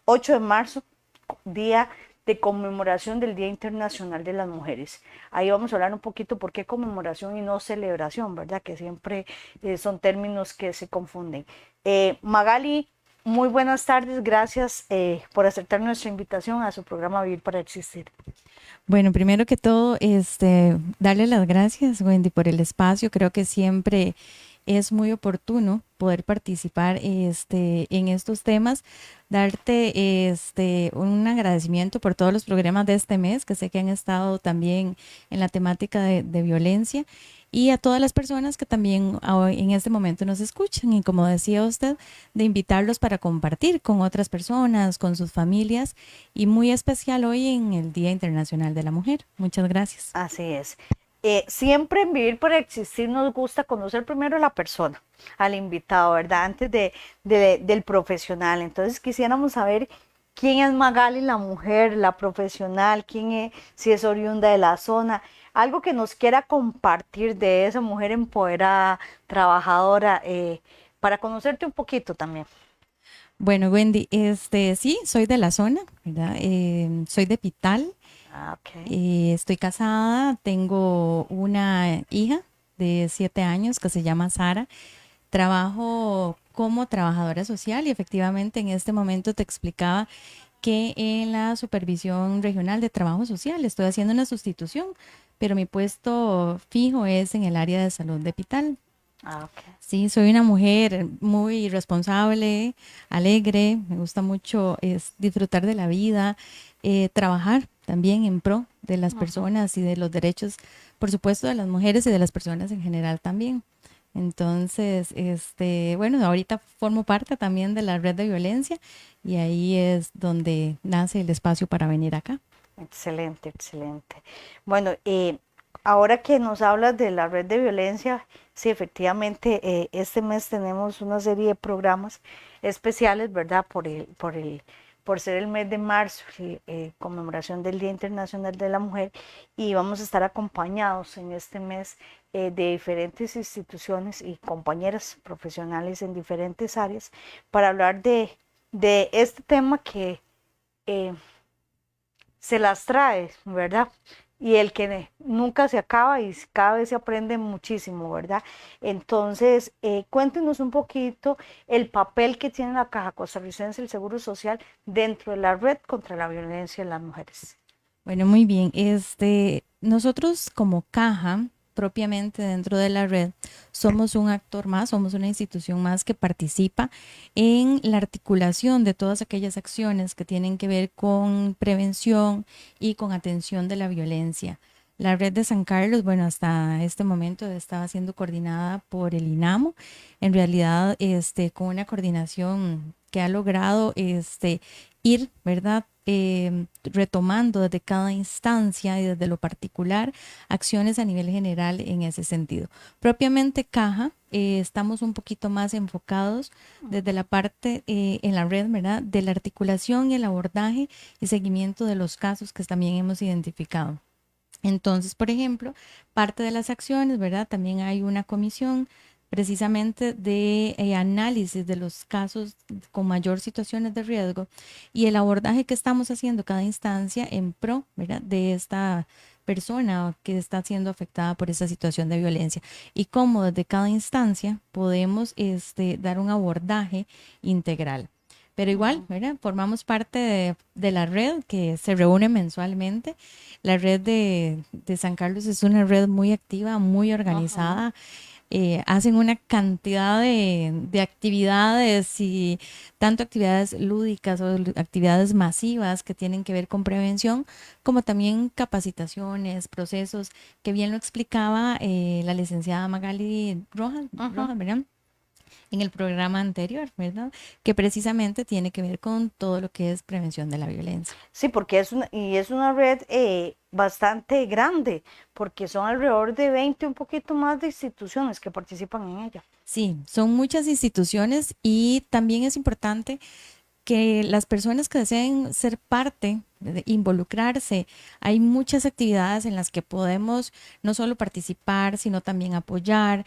8 de marzo, día de conmemoración del Día Internacional de las Mujeres. Ahí vamos a hablar un poquito por qué conmemoración y no celebración, ¿verdad? Que siempre son términos que se confunden. Magali, muy buenas tardes, gracias por aceptar nuestra invitación a su programa Vivir para Existir. Bueno, primero que todo, darle las gracias, Wendy, por el espacio. Creo que siempre es muy oportuno poder participar en estos temas. Darte un agradecimiento por todos los programas de este mes, que sé que han estado también en la temática de violencia, y a todas las personas que también en este momento nos escuchan. Y como decía usted, de invitarlos para compartir con otras personas, con sus familias, y muy especial hoy en el Día Internacional de la Mujer. Muchas gracias. Así es. Siempre en Vivir para Existir nos gusta conocer primero a la persona, al invitado, ¿verdad? Antes del profesional. Entonces quisiéramos saber quién es Magali, la mujer, la profesional, quién es, si es oriunda de la zona, algo que nos quiera compartir de esa mujer empoderada, trabajadora, para conocerte un poquito también. Bueno, Wendy, sí, soy de la zona, ¿verdad? Soy de Pital, Ah, ok. estoy casada, tengo una hija de 7 años que se llama Sara. Trabajo como trabajadora social y efectivamente en este momento te explicaba que en la supervisión regional de trabajo social estoy haciendo una sustitución, pero mi puesto fijo es en el área de salud de Pital. Ah, ok. Sí, soy una mujer muy responsable, alegre, me gusta mucho disfrutar de la vida, trabajar también en pro de las Ujú. personas y de los derechos, por supuesto, de las mujeres y de las personas en general también. Entonces, bueno, ahorita formo parte también de la red de violencia y ahí es donde nace el espacio para venir acá. Excelente, excelente. Bueno, ahora que nos hablas de la red de violencia, sí, efectivamente, este mes tenemos una serie de programas especiales, ¿verdad? Por ser el mes de marzo, conmemoración del Día Internacional de la Mujer, y vamos a estar acompañados en este mes de diferentes instituciones y compañeras profesionales en diferentes áreas para hablar de este tema que eh, se las trae, ¿verdad? Y el que nunca se acaba y cada vez se aprende muchísimo, ¿verdad? Entonces, cuéntenos un poquito el papel que tiene la Caja Costarricense del Seguro Social dentro de la red contra la violencia en las mujeres. Bueno, muy bien. Nosotros como caja, propiamente dentro de la red, somos un actor más, somos una institución más que participa en la articulación de todas aquellas acciones que tienen que ver con prevención y con atención de la violencia. La red de San Carlos, bueno, hasta este momento estaba siendo coordinada por el INAMO, en realidad, con una coordinación que ha logrado, ir, ¿verdad? Retomando desde cada instancia y desde lo particular acciones a nivel general en ese sentido. Propiamente Caja, estamos un poquito más enfocados desde la parte en la red, ¿verdad? De la articulación y el abordaje y seguimiento de los casos que también hemos identificado. Entonces, por ejemplo, parte de las acciones, ¿verdad? También hay una comisión precisamente de análisis de los casos con mayor situaciones de riesgo y el abordaje que estamos haciendo cada instancia en pro, ¿verdad? De esta persona que está siendo afectada por esa situación de violencia y cómo desde cada instancia podemos dar un abordaje integral. Pero igual, Ujú. ¿verdad? Formamos parte de la red que se reúne mensualmente. La red de San Carlos es una red muy activa, muy Ajá. organizada. Hacen una cantidad de actividades y tanto actividades lúdicas o actividades masivas que tienen que ver con prevención, como también capacitaciones, procesos, que bien lo explicaba la licenciada Magali Rojas, Ujú. Rojas, ¿verdad? En el programa anterior, ¿verdad? Que precisamente tiene que ver con todo lo que es prevención de la violencia. Sí, porque es una red bastante grande, porque son alrededor de 20, un poquito más de instituciones que participan en ella. Sí, son muchas instituciones y también es importante que las personas que deseen ser parte, de involucrarse, hay muchas actividades en las que podemos no solo participar, sino también apoyar.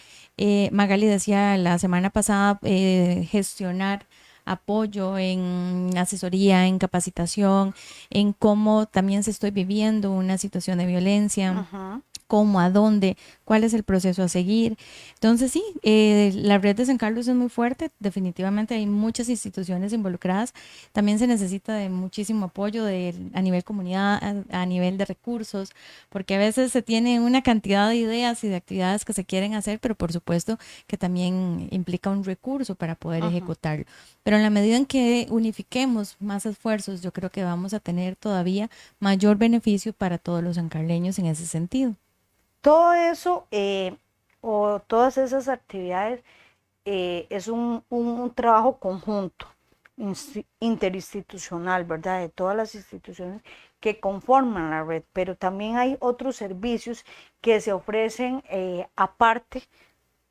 Magali decía la semana pasada gestionar apoyo, en asesoría, en capacitación, en cómo también se estoy viviendo una situación de violencia, Ajá. cómo, a dónde, cuál es el proceso a seguir. Entonces, sí, la red de San Carlos es muy fuerte, definitivamente hay muchas instituciones involucradas, también se necesita de muchísimo apoyo a nivel comunidad, a nivel de recursos, porque a veces se tiene una cantidad de ideas y de actividades que se quieren hacer, pero por supuesto que también implica un recurso para poder Ajá. ejecutarlo. Pero en la medida en que unifiquemos más esfuerzos, yo creo que vamos a tener todavía mayor beneficio para todos los sancarleños en ese sentido. Todo eso o todas esas actividades es un trabajo conjunto, interinstitucional, ¿verdad? De todas las instituciones que conforman la red, pero también hay otros servicios que se ofrecen aparte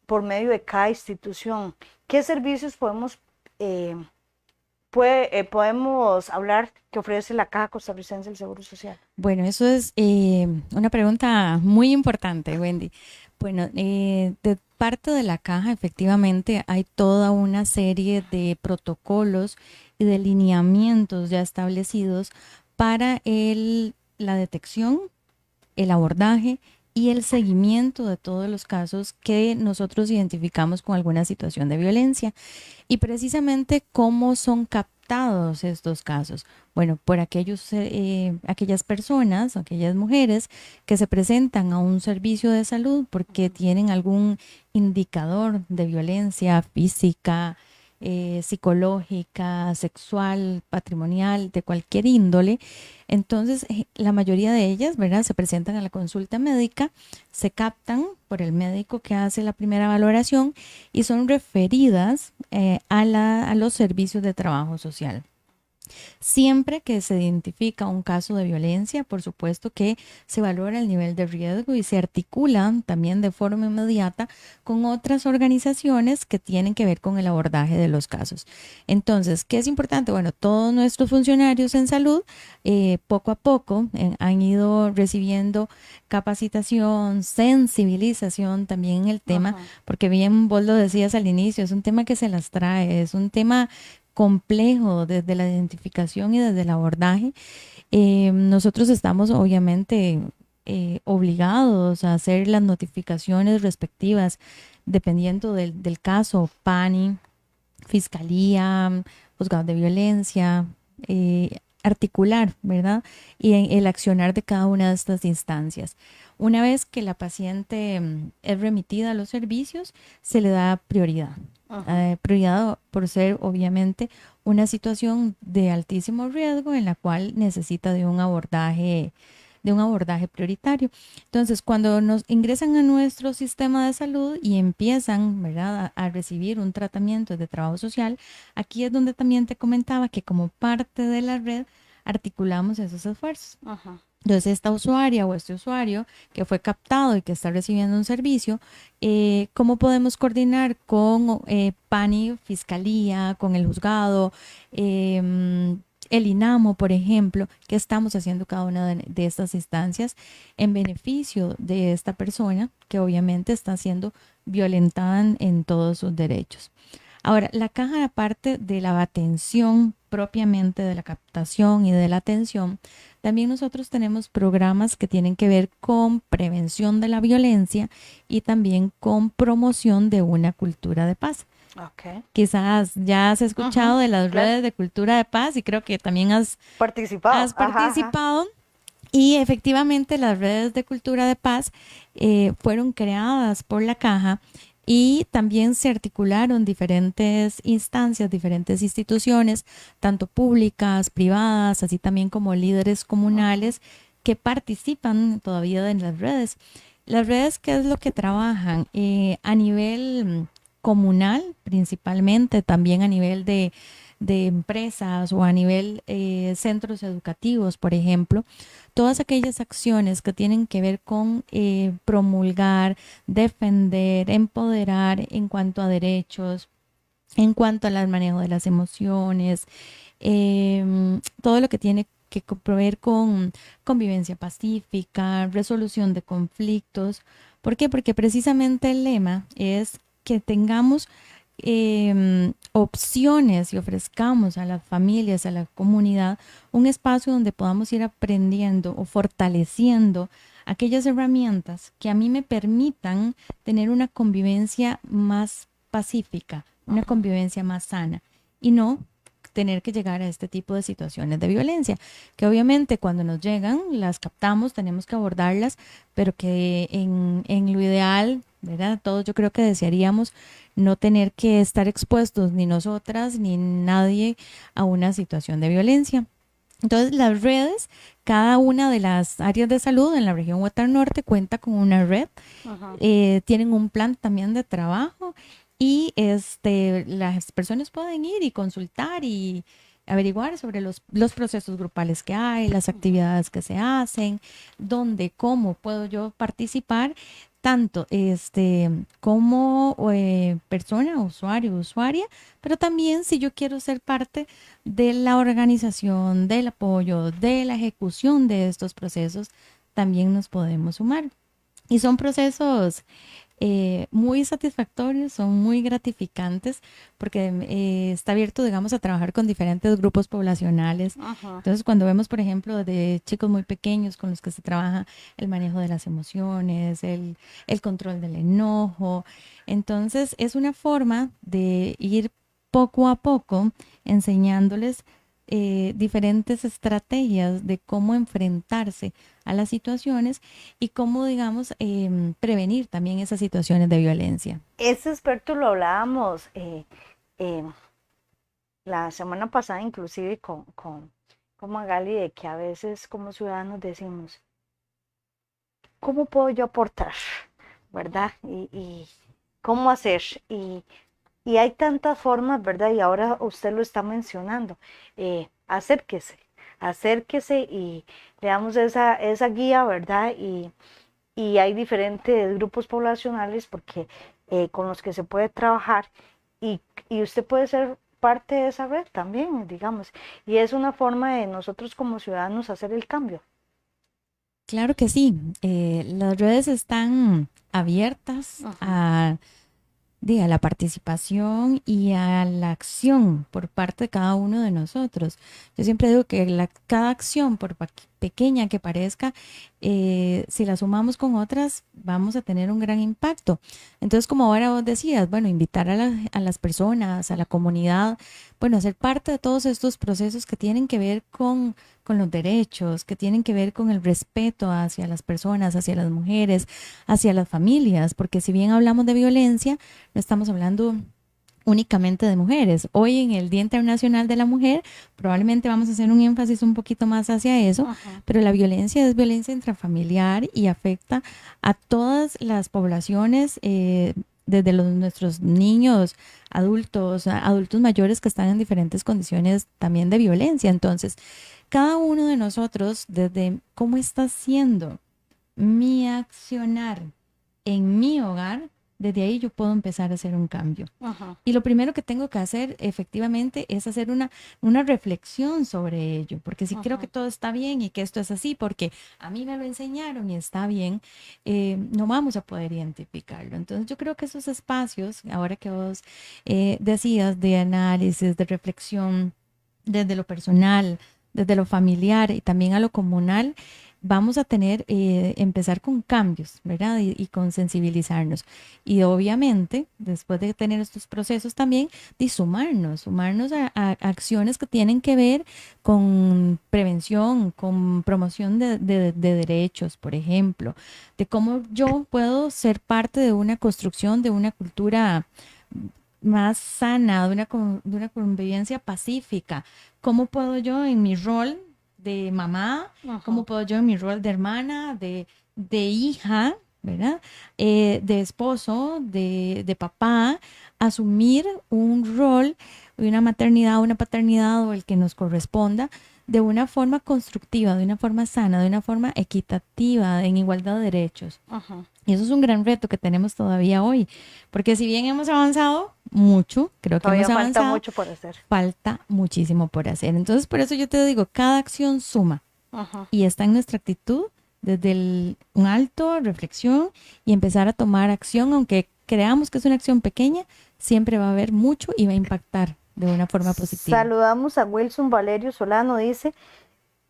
por medio de cada institución. ¿Qué servicios eh, podemos hablar que ofrece la Caja Costarricense del Seguro Social? Bueno, eso es una pregunta muy importante, Wendy. Bueno, de parte de la caja, efectivamente, hay toda una serie de protocolos y de lineamientos ya establecidos para la detección, el abordaje y el seguimiento de todos los casos que nosotros identificamos con alguna situación de violencia. Y precisamente cómo son captados estos casos. Bueno, por aquellas personas, aquellas mujeres que se presentan a un servicio de salud porque tienen algún indicador de violencia física, psicológica, sexual, patrimonial, de cualquier índole. Entonces, la mayoría de ellas, ¿verdad? Se presentan a la consulta médica, se captan por el médico que hace la primera valoración y son referidas a los servicios de trabajo social. Siempre que se identifica un caso de violencia, por supuesto que se valora el nivel de riesgo y se articulan también de forma inmediata con otras organizaciones que tienen que ver con el abordaje de los casos. Entonces, ¿qué es importante? Bueno, todos nuestros funcionarios en salud poco a poco han ido recibiendo capacitación, sensibilización también en el tema, Ajá. porque bien vos lo decías al inicio, es un tema que se las trae, es un tema complejo desde la identificación y desde el abordaje. Nosotros estamos obviamente obligados a hacer las notificaciones respectivas dependiendo del caso, PANI, Fiscalía, Juzgados de Violencia, articular, ¿verdad? Y el accionar de cada una de estas instancias. Una vez que la paciente es remitida a los servicios, se le da prioridad. Ajá. Prioridad por ser obviamente una situación de altísimo riesgo en la cual necesita de un abordaje prioritario. Entonces, cuando nos ingresan a nuestro sistema de salud y empiezan, ¿verdad?, a recibir un tratamiento de trabajo social, aquí es donde también te comentaba que como parte de la red articulamos esos esfuerzos. Ajá. Entonces, esta usuaria o este usuario que fue captado y que está recibiendo un servicio, ¿cómo podemos coordinar con PANI, Fiscalía, con el juzgado, el INAMO, por ejemplo? ¿Qué estamos haciendo cada una de estas instancias en beneficio de esta persona que obviamente está siendo violentada en todos sus derechos? Ahora, la caja, aparte de la atención propiamente de la captación y de la atención, también nosotros tenemos programas que tienen que ver con prevención de la violencia y también con promoción de una cultura de paz. Ok. Quizás ya has Ajá. escuchado de las Claro. redes de cultura de paz y creo que también Participado. has Ajá, ajá. participado. Y efectivamente las redes de cultura de paz fueron creadas por la caja y también se articularon diferentes instancias, diferentes instituciones, tanto públicas, privadas, así también como líderes Ajá. comunales que participan todavía en las redes. Las redes, ¿qué es lo que trabajan? A nivel comunal, principalmente, también a nivel de empresas o a nivel centros educativos, por ejemplo, todas aquellas acciones que tienen que ver con promulgar, defender, empoderar en cuanto a derechos, en cuanto al manejo de las emociones, todo lo que tiene que ver con convivencia pacífica, resolución de conflictos. ¿Por qué? Porque precisamente el lema es que tengamos opciones y ofrezcamos a las familias, a la comunidad, un espacio donde podamos ir aprendiendo o fortaleciendo aquellas herramientas que a mí me permitan tener una convivencia más pacífica, una convivencia más sana y no tener que llegar a este tipo de situaciones de violencia, que obviamente cuando nos llegan las captamos, tenemos que abordarlas, pero que en lo ideal, ¿verdad? Todos yo creo que desearíamos no tener que estar expuestos ni nosotras ni nadie a una situación de violencia. Entonces, las redes, cada una de las áreas de salud en la región Huetar Norte cuenta con una red, tienen un plan también de trabajo y las personas pueden ir y consultar y averiguar sobre los procesos grupales que hay, las actividades que se hacen, dónde, cómo puedo yo participar, tanto como persona, usuario, usuaria, pero también si yo quiero ser parte de la organización, del apoyo, de la ejecución de estos procesos, también nos podemos sumar. Y son procesos muy satisfactorios, son muy gratificantes porque está abierto, digamos, a trabajar con diferentes grupos poblacionales. Entonces, cuando vemos, por ejemplo, de chicos muy pequeños con los que se trabaja el manejo de las emociones, el control del enojo, entonces es una forma de ir poco a poco enseñándoles diferentes estrategias de cómo enfrentarse a las situaciones y cómo, digamos, prevenir también esas situaciones de violencia. Ese experto lo hablábamos eh, la semana pasada, inclusive con Magali, de que a veces como ciudadanos decimos, ¿cómo puedo yo aportar? ¿Verdad? Y cómo hacer. Y hay tantas formas, ¿verdad? Y ahora usted lo está mencionando. Acérquese, acérquese y le damos esa guía, ¿verdad? Y hay diferentes grupos poblacionales porque con los que se puede trabajar y usted puede ser parte de esa red también, digamos. Y es una forma de nosotros como ciudadanos hacer el cambio. Claro que sí, las redes están abiertas Ajá. a la participación y a la acción por parte de cada uno de nosotros. Yo siempre digo que cada acción, por pequeña que parezca, si la sumamos con otras, vamos a tener un gran impacto. Entonces, como ahora vos decías, bueno, invitar a las personas, a la comunidad, bueno, a ser parte de todos estos procesos que tienen que ver con los derechos, que tienen que ver con el respeto hacia las personas, hacia las mujeres, hacia las familias, porque si bien hablamos de violencia, no estamos hablando únicamente de mujeres. Hoy en el Día Internacional de la Mujer probablemente vamos a hacer un énfasis un poquito más hacia eso, Ajá. pero la violencia es violencia intrafamiliar y afecta a todas las poblaciones, desde nuestros niños, adultos, adultos mayores que están en diferentes condiciones también de violencia. Entonces, cada uno de nosotros, desde cómo está siendo mi accionar en mi hogar, desde ahí yo puedo empezar a hacer un cambio. Ajá. Y lo primero que tengo que hacer efectivamente es hacer una reflexión sobre ello, porque si creo que Ajá. todo está bien y que esto es así, porque a mí me lo enseñaron y está bien, no vamos a poder identificarlo. Entonces yo creo que esos espacios, ahora que vos decías de análisis, de reflexión, desde lo personal, desde lo familiar y también a lo comunal, vamos a tener, empezar con cambios, ¿verdad? Y con sensibilizarnos. Y obviamente, después de tener estos procesos también, de sumarnos a acciones que tienen que ver con prevención, con promoción de derechos, por ejemplo, de cómo yo puedo ser parte de una construcción de una cultura más sana, de una convivencia pacífica. ¿Cómo puedo yo en mi rol de mamá, cómo Ajá. puedo yo en mi rol de hermana, de hija, ¿verdad? De esposo, de papá, asumir un rol de una maternidad, una paternidad o el que nos corresponda de una forma constructiva, de una forma sana, de una forma equitativa, en igualdad de derechos. Ajá. Y eso es un gran reto que tenemos todavía hoy, porque si bien hemos avanzado mucho, creo que hemos Todavía falta avanzado, mucho por hacer. falta muchísimo por hacer. Entonces, por eso yo te digo, cada acción suma Ajá. y está en nuestra actitud desde un alto, reflexión y empezar a tomar acción, aunque creamos que es una acción pequeña, siempre va a haber mucho y va a impactar de una forma positiva. Saludamos a Wilson Valerio Solano, dice,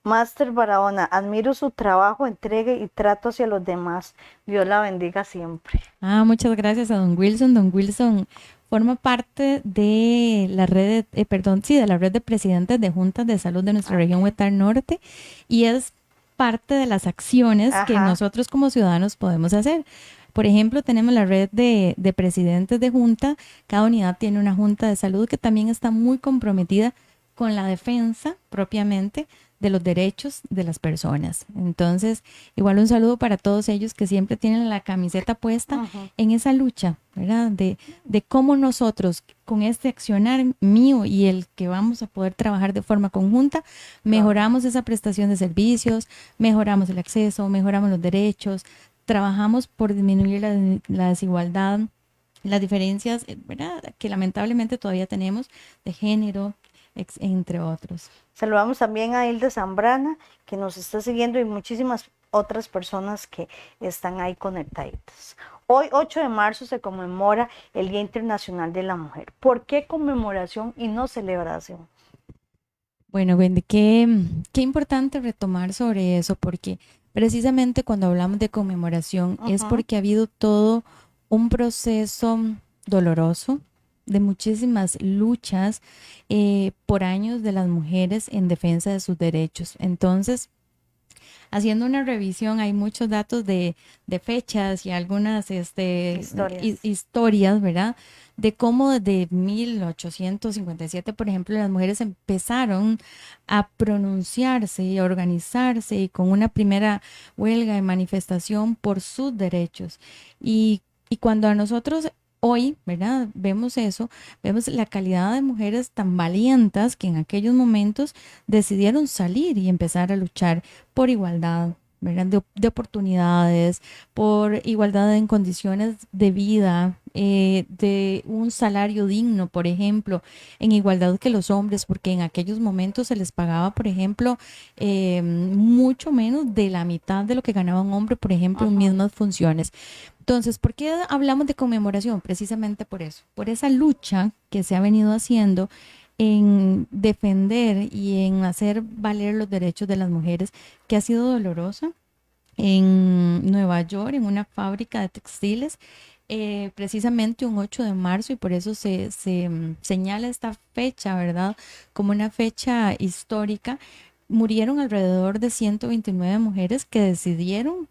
Máster Barahona, admiro su trabajo, entrega y trato hacia los demás. Dios la bendiga siempre. Muchas gracias a don Wilson. Don Wilson forma parte de la red, de la red de presidentes de juntas de salud de nuestra región Huetar Norte y es parte de las acciones que nosotros como ciudadanos podemos hacer. Por ejemplo, tenemos la red de presidentes de junta. Cada unidad tiene una junta de salud que también está muy comprometida con la defensa propiamente de los derechos de las personas. Entonces, igual un saludo para todos ellos que siempre tienen la camiseta puesta en esa lucha, ¿verdad? De cómo nosotros, con este accionar mío y el que vamos a poder trabajar de forma conjunta, mejoramos esa prestación de servicios, mejoramos el acceso, mejoramos los derechos, trabajamos por disminuir la desigualdad, las diferencias, ¿verdad? Que lamentablemente todavía tenemos de género, entre otros. Saludamos también a Hilda Zambrana, que nos está siguiendo, y muchísimas otras personas que están ahí conectadas. Hoy, 8 de marzo, se conmemora el Día Internacional de la Mujer. ¿Por qué conmemoración y no celebración? Bueno, Wendy, qué importante retomar sobre eso, porque precisamente cuando hablamos de conmemoración es porque ha habido todo un proceso doloroso, de muchísimas luchas por años de las mujeres en defensa de sus derechos. Entonces, haciendo una revisión, hay muchos datos de fechas y algunas historias, ¿verdad? De cómo desde 1857, por ejemplo, las mujeres empezaron a pronunciarse y a organizarse y con una primera huelga de manifestación por sus derechos. Y cuando a nosotros hoy, ¿verdad? Vemos eso, vemos la calidad de mujeres tan valientes que en aquellos momentos decidieron salir y empezar a luchar por igualdad, ¿verdad? De oportunidades, por igualdad en condiciones de vida, de un salario digno, por ejemplo, en igualdad que los hombres, porque en aquellos momentos se les pagaba, por ejemplo, mucho menos de la mitad de lo que ganaba un hombre, por ejemplo, en mismas funciones. Entonces, ¿por qué hablamos de conmemoración? Precisamente por eso, por esa lucha que se ha venido haciendo en defender y en hacer valer los derechos de las mujeres, que ha sido dolorosa. En Nueva York, en una fábrica de textiles, precisamente un 8 de marzo, y por eso se señala esta fecha, ¿verdad? Como una fecha histórica. Murieron alrededor de 129 mujeres que decidieron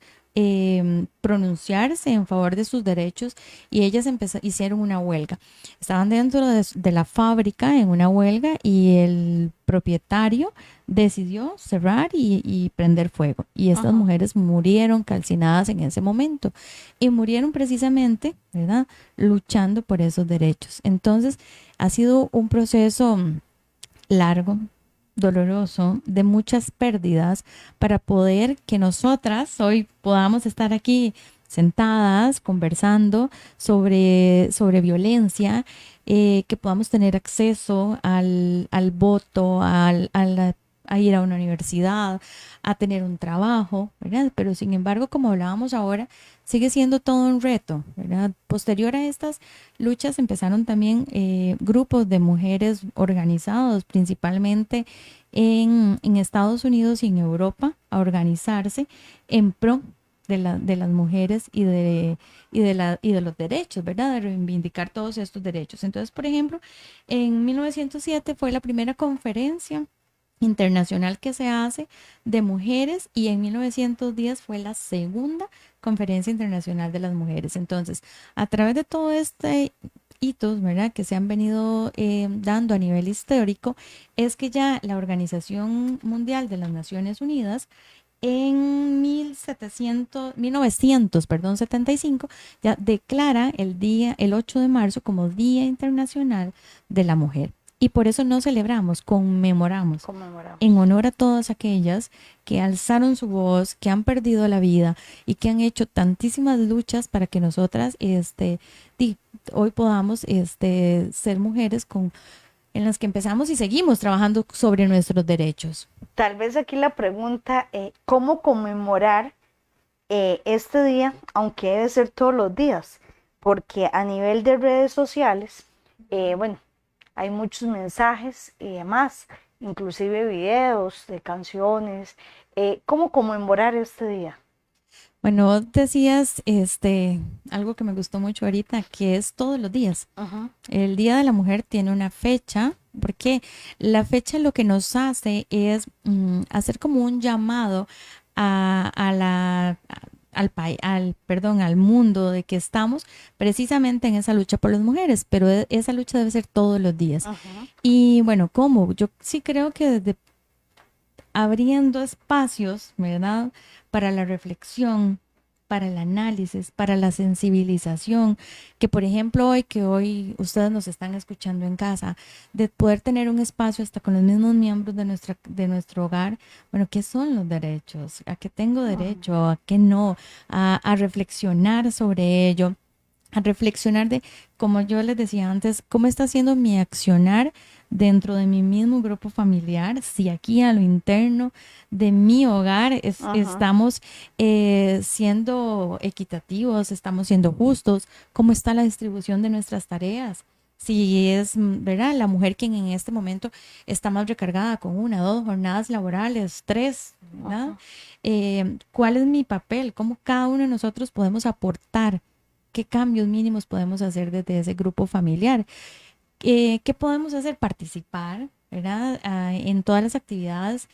pronunciarse en favor de sus derechos y ellas hicieron una huelga. Estaban dentro de la fábrica en una huelga y el propietario decidió cerrar y prender fuego. Y estas mujeres murieron calcinadas en ese momento y murieron precisamente, ¿verdad? Luchando por esos derechos. Entonces, ha sido un proceso largo, doloroso, de muchas pérdidas para poder que nosotras hoy podamos estar aquí sentadas conversando sobre violencia, que podamos tener acceso al voto, a ir a una universidad, a tener un trabajo, ¿verdad? Pero sin embargo, como hablábamos ahora, sigue siendo todo un reto, ¿verdad? Posterior a estas luchas empezaron también grupos de mujeres organizados, principalmente en Estados Unidos y en Europa, a organizarse en pro de las mujeres y de los derechos, ¿verdad? De reivindicar todos estos derechos. Entonces, por ejemplo, en 1907 fue la primera conferencia internacional que se hace de mujeres y en 1910 fue la segunda conferencia internacional de las mujeres. Entonces, a través de todo este hitos, ¿verdad? Que se han venido dando a nivel histórico, es que ya la Organización Mundial de las Naciones Unidas en 1975, ya declara el 8 de marzo como Día Internacional de la Mujer. Y por eso no celebramos, conmemoramos en honor a todas aquellas que alzaron su voz, que han perdido la vida y que han hecho tantísimas luchas para que nosotras hoy podamos ser mujeres en las que empezamos y seguimos trabajando sobre nuestros derechos. Tal vez aquí la pregunta, ¿cómo conmemorar este día, aunque debe ser todos los días? Porque a nivel de redes sociales Bueno, hay muchos mensajes y demás, inclusive videos de canciones. ¿Cómo conmemorar este día? Bueno, vos decías algo que me gustó mucho ahorita, que es todos los días. Ujú, El Día de la Mujer tiene una fecha, porque la fecha lo que nos hace es hacer como un llamado a perdón, al mundo de que estamos precisamente en esa lucha por las mujeres, pero esa lucha debe ser todos los días. ujú, Y bueno, ¿cómo? Yo sí creo que desde abriendo espacios, ¿verdad? Para la reflexión, para el análisis, para la sensibilización, que por ejemplo hoy que hoy ustedes nos están escuchando en casa, de poder tener un espacio hasta con los mismos miembros de nuestro hogar, bueno, ¿qué son los derechos? ¿A qué tengo ujú, derecho? ¿A qué no? A reflexionar sobre ello, a reflexionar de, como yo les decía antes, cómo está siendo mi accionar dentro de mi mismo grupo familiar, si aquí a lo interno de mi hogar ujú, estamos siendo equitativos, estamos siendo justos, cómo está la distribución de nuestras tareas. Si es, ¿verdad? La mujer quien en este momento está más recargada con una, dos jornadas laborales, tres, ¿verdad? ujú, ¿Cuál es mi papel? ¿Cómo cada uno de nosotros podemos aportar? ¿Qué cambios mínimos podemos hacer desde ese grupo familiar? ¿Qué podemos hacer? Participar, ¿verdad? En todas las actividades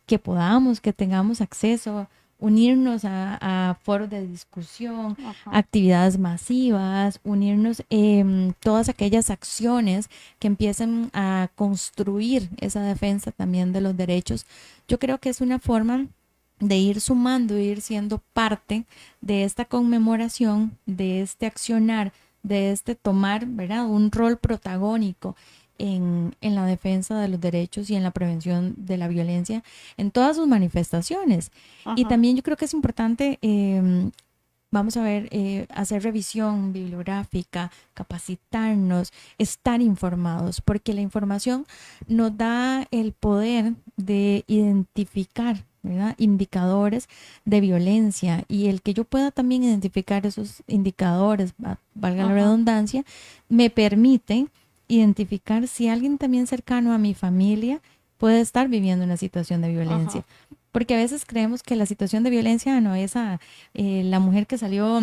que podamos, que tengamos acceso, unirnos a foros de discusión, ujú. actividades masivas, unirnos en todas aquellas acciones que empiecen a construir esa defensa también de los derechos. Yo creo que es una forma de ir sumando, ir siendo parte de esta conmemoración, de este accionar, de este tomar, ¿verdad? Un rol protagónico en la defensa de los derechos y en la prevención de la violencia en todas sus manifestaciones. Y Ujú, también yo creo que es importante, vamos a ver, hacer revisión bibliográfica, capacitarnos, estar informados, porque la información nos da el poder de identificar, ¿verdad? Indicadores de violencia y el que yo pueda también identificar esos indicadores, valga la ujú, redundancia, me permite identificar si alguien también cercano a mi familia puede estar viviendo una situación de ujú. violencia. Porque a veces creemos que la situación de violencia no es la mujer que salió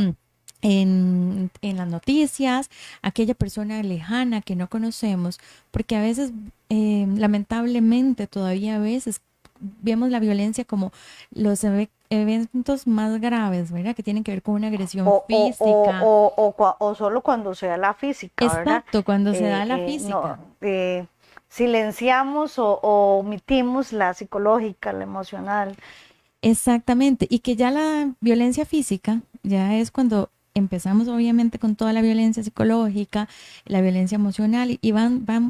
en las noticias, aquella persona lejana que no conocemos, porque a veces, lamentablemente, todavía a veces vemos la violencia como los eventos más graves, ¿verdad? Que tienen que ver con una agresión física. O solo cuando sea la física, ¿verdad? Exacto, cuando se da la No, física. silenciamos o omitimos la psicológica, la emocional. Exactamente, y que ya la violencia física ya es cuando empezamos obviamente con toda la violencia psicológica, la violencia emocional y va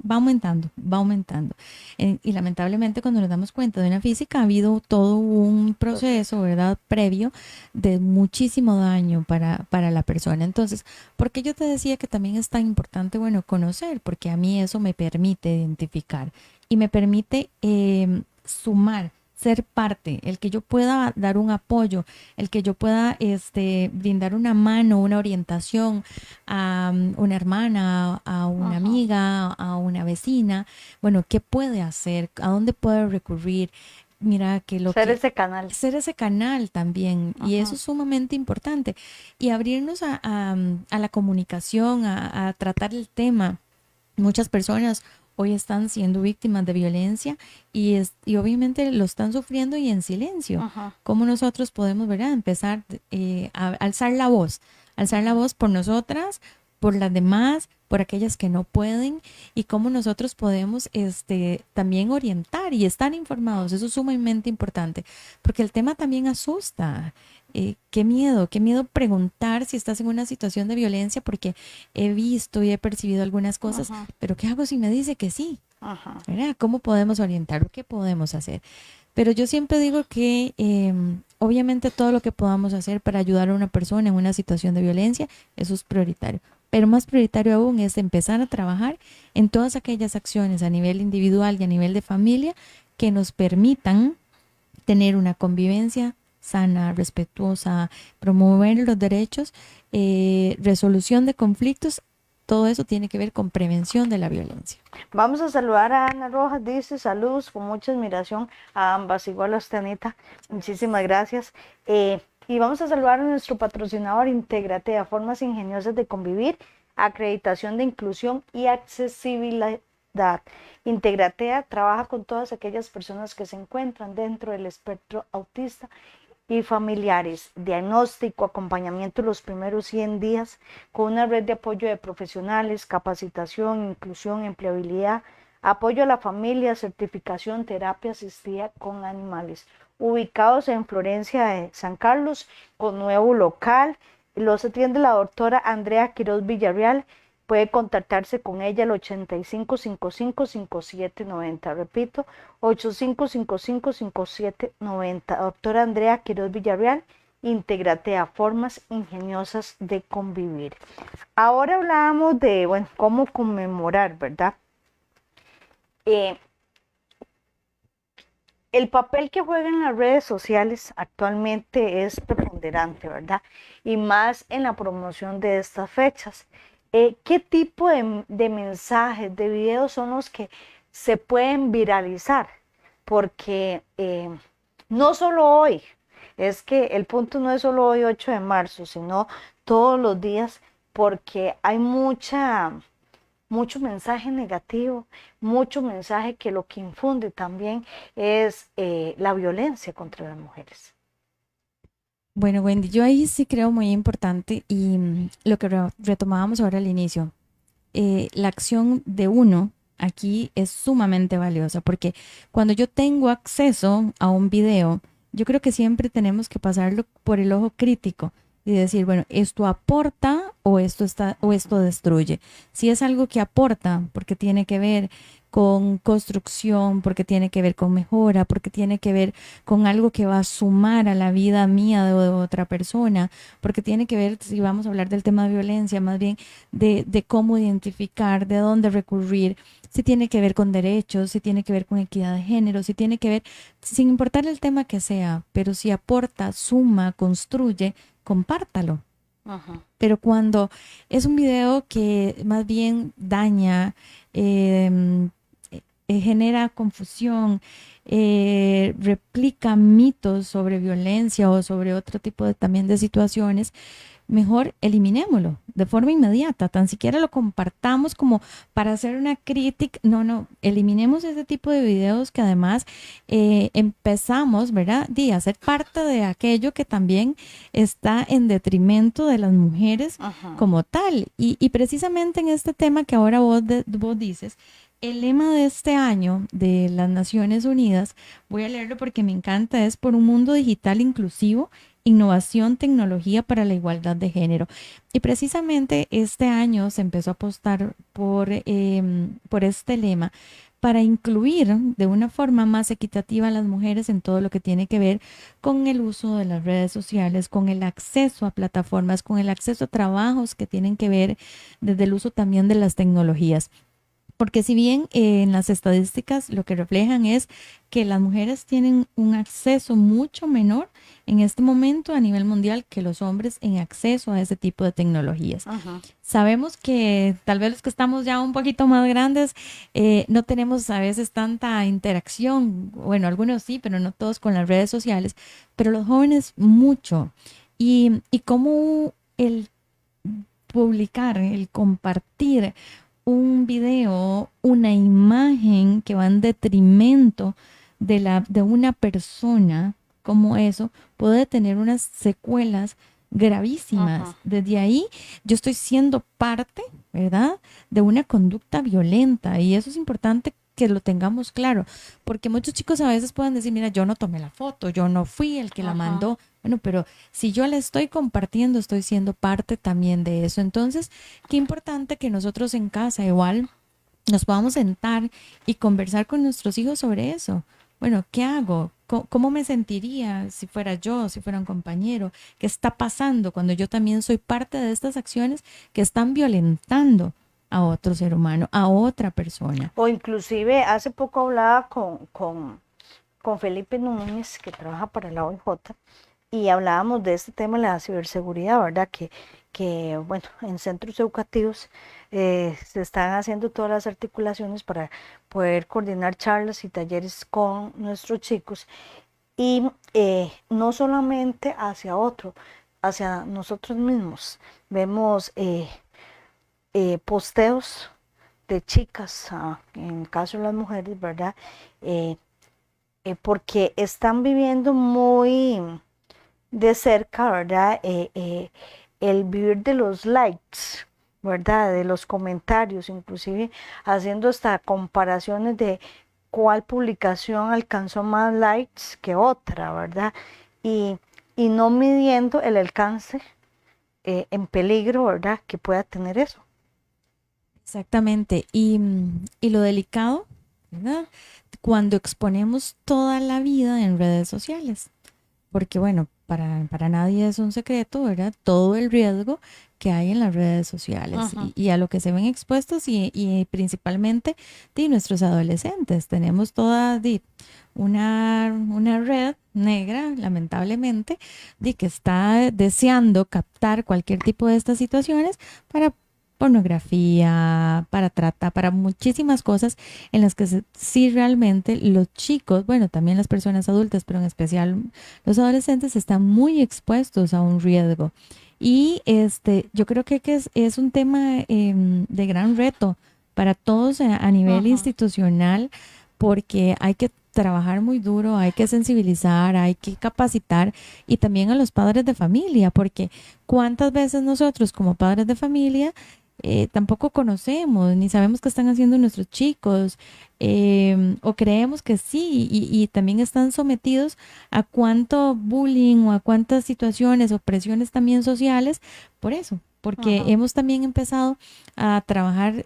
aumentando, va aumentando. Y lamentablemente cuando nos damos cuenta de una física ha habido todo un Proceso. proceso, ¿verdad? Previo de muchísimo daño para la persona. Entonces, ¿por qué yo te decía que también es tan importante, bueno, conocer? Porque a mí eso me permite identificar y me permite sumar, ser parte, el que yo pueda dar un apoyo, el que yo pueda brindar una mano, una orientación a una hermana, a una Ujú. amiga, a una vecina. Bueno, ¿qué puede hacer? ¿A dónde puede recurrir? Mira, que lo Ser que ese canal. ser ese canal también, y eso Ujú, es sumamente importante. Y abrirnos a la comunicación, a tratar el tema. Muchas personas hoy están siendo víctimas de violencia y obviamente lo están sufriendo y en silencio. ujú, ¿Cómo nosotros podemos, verdad, empezar a alzar la ujú. voz por nosotras, por las demás, por aquellas que no pueden y cómo nosotros podemos también orientar y estar informados? Eso es sumamente importante porque el tema también asusta. Qué miedo preguntar si estás en una situación de violencia porque he visto y he percibido algunas cosas, Ujú, pero ¿qué hago si me dice que sí? ujú, ¿Verdad? ¿Cómo podemos orientarlo? ¿Qué podemos hacer? Pero yo siempre digo que obviamente todo lo que podamos hacer para ayudar a una persona en una situación de violencia, eso es prioritario. Pero más prioritario aún es empezar a trabajar en todas aquellas acciones a nivel individual y a nivel de familia que nos permitan tener una convivencia sana, respetuosa, promover los derechos, resolución de conflictos todo eso tiene que ver con prevención de la violencia. Vamos a saludar a Ana Rojas, dice saludos con mucha admiración a ambas, igual a usted, Anita, muchísimas gracias. Y vamos a saludar a nuestro patrocinador Integratea, formas ingeniosas de convivir, acreditación de inclusión y accesibilidad. Integratea trabaja con todas aquellas personas que se encuentran dentro del espectro autista y familiares, diagnóstico, acompañamiento los primeros 100 días, con una red de apoyo de profesionales, capacitación, inclusión, empleabilidad, apoyo a la familia, certificación, terapia asistida con animales. Ubicados en Florencia de San Carlos, con nuevo local, los atiende la doctora Andrea Quiroz Villarreal. Puede contactarse con ella al 8555-5790. Repito, 8555-5790. Doctora Andrea Quiroz Villarreal, Integratea, formas ingeniosas de convivir. Ahora hablábamos de, bueno, cómo conmemorar, ¿verdad? El papel que juegan las redes sociales actualmente es preponderante, ¿verdad? Y más en la promoción de estas fechas. ¿Qué tipo de mensajes, de videos son los que se pueden viralizar? Porque no solo hoy, es que el punto no es solo hoy 8 de marzo, sino todos los días, porque hay mucho mensaje negativo, mucho mensaje que lo que infunde también es la violencia contra las mujeres. Bueno, Wendy, yo ahí sí creo muy importante y lo que retomábamos ahora al inicio, la acción de uno aquí es sumamente valiosa porque cuando yo tengo acceso a un video, yo creo que siempre tenemos que pasarlo por el ojo crítico y decir, bueno, esto aporta o esto está o esto destruye. Si es algo que aporta, porque tiene que ver con construcción, porque tiene que ver con mejora, porque tiene que ver con algo que va a sumar a la vida mía de otra persona, porque tiene que ver, si vamos a hablar del tema de violencia, más bien de cómo identificar, de dónde recurrir, si tiene que ver con derechos, si tiene que ver con equidad de género, si tiene que ver, sin importar el tema que sea, pero si aporta, suma, construye, compártalo. Ajá. Pero cuando es un video que más bien daña, eh, genera confusión, replica mitos sobre violencia o sobre otro tipo de, también de situaciones, mejor eliminémoslo de forma inmediata, tan siquiera lo compartamos como para hacer una crítica, no, eliminemos ese tipo de videos que además empezamos, ¿verdad? A ser parte de aquello que también está en detrimento de las mujeres Ajá. como tal. Y precisamente en este tema que ahora vos dices, el lema de este año de las Naciones Unidas, voy a leerlo porque me encanta, es por un mundo digital inclusivo, innovación, tecnología para la igualdad de género. Y precisamente este año se empezó a apostar por este lema para incluir de una forma más equitativa a las mujeres en todo lo que tiene que ver con el uso de las redes sociales, con el acceso a plataformas, con el acceso a trabajos que tienen que ver desde el uso también de las tecnologías. Porque si bien en las estadísticas lo que reflejan es que las mujeres tienen un acceso mucho menor en este momento a nivel mundial que los hombres en acceso a ese tipo de tecnologías. Ajá. Sabemos que tal vez los que estamos ya un poquito más grandes no tenemos a veces tanta interacción, bueno, algunos sí, pero no todos con las redes sociales, pero los jóvenes mucho. Y cómo el publicar, el compartir un video, una imagen que va en detrimento de una persona, como eso, puede tener unas secuelas gravísimas. Ajá. Desde ahí yo estoy siendo parte, ¿verdad?, de una conducta violenta y eso es importante que lo tengamos claro, porque muchos chicos a veces pueden decir, mira, yo no tomé la foto, yo no fui el que la Ajá. mandó. Bueno, pero si yo la estoy compartiendo, estoy siendo parte también de eso. Entonces, qué importante que nosotros en casa igual nos podamos sentar y conversar con nuestros hijos sobre eso. Bueno, ¿qué hago? ¿Cómo me sentiría si fuera yo, si fuera un compañero? ¿Qué está pasando cuando yo también soy parte de estas acciones que están violentando a otro ser humano, a otra persona? O inclusive hace poco hablaba con Felipe Núñez, que trabaja para la OIJ, y hablábamos de este tema de la ciberseguridad, ¿verdad? bueno, en centros educativos se están haciendo todas las articulaciones para poder coordinar charlas y talleres con nuestros chicos y no solamente hacia otro, hacia nosotros mismos. Vemos posteos de chicas, en el caso de las mujeres, ¿verdad? Eh, Porque están viviendo muy de cerca, ¿verdad? El vivir de los likes, ¿verdad? De los comentarios, inclusive haciendo hasta comparaciones de cuál publicación alcanzó más likes que otra, ¿verdad? Y, y no midiendo el alcance en peligro, ¿verdad? Que pueda tener eso. Exactamente. Y lo delicado, ¿verdad? Cuando exponemos toda la vida en redes sociales. Porque bueno, para nadie es un secreto, ¿verdad? Todo el riesgo que hay en las redes sociales Ajá, y a lo que se ven expuestos y principalmente de nuestros adolescentes. Tenemos toda una red negra, lamentablemente, de que está deseando captar cualquier tipo de estas situaciones para pornografía, para trata, para muchísimas cosas en las que sí realmente los chicos, bueno, también las personas adultas, pero en especial los adolescentes están muy expuestos a un riesgo. Y yo creo que es un tema de gran reto para todos a nivel ajá, institucional, porque hay que trabajar muy duro, hay que sensibilizar, hay que capacitar y también a los padres de familia, porque cuántas veces nosotros como padres de familia tampoco conocemos ni sabemos qué están haciendo nuestros chicos, o creemos que sí y también están sometidos a cuánto bullying o a cuántas situaciones o presiones también sociales por eso. Porque ajá. hemos también empezado a trabajar,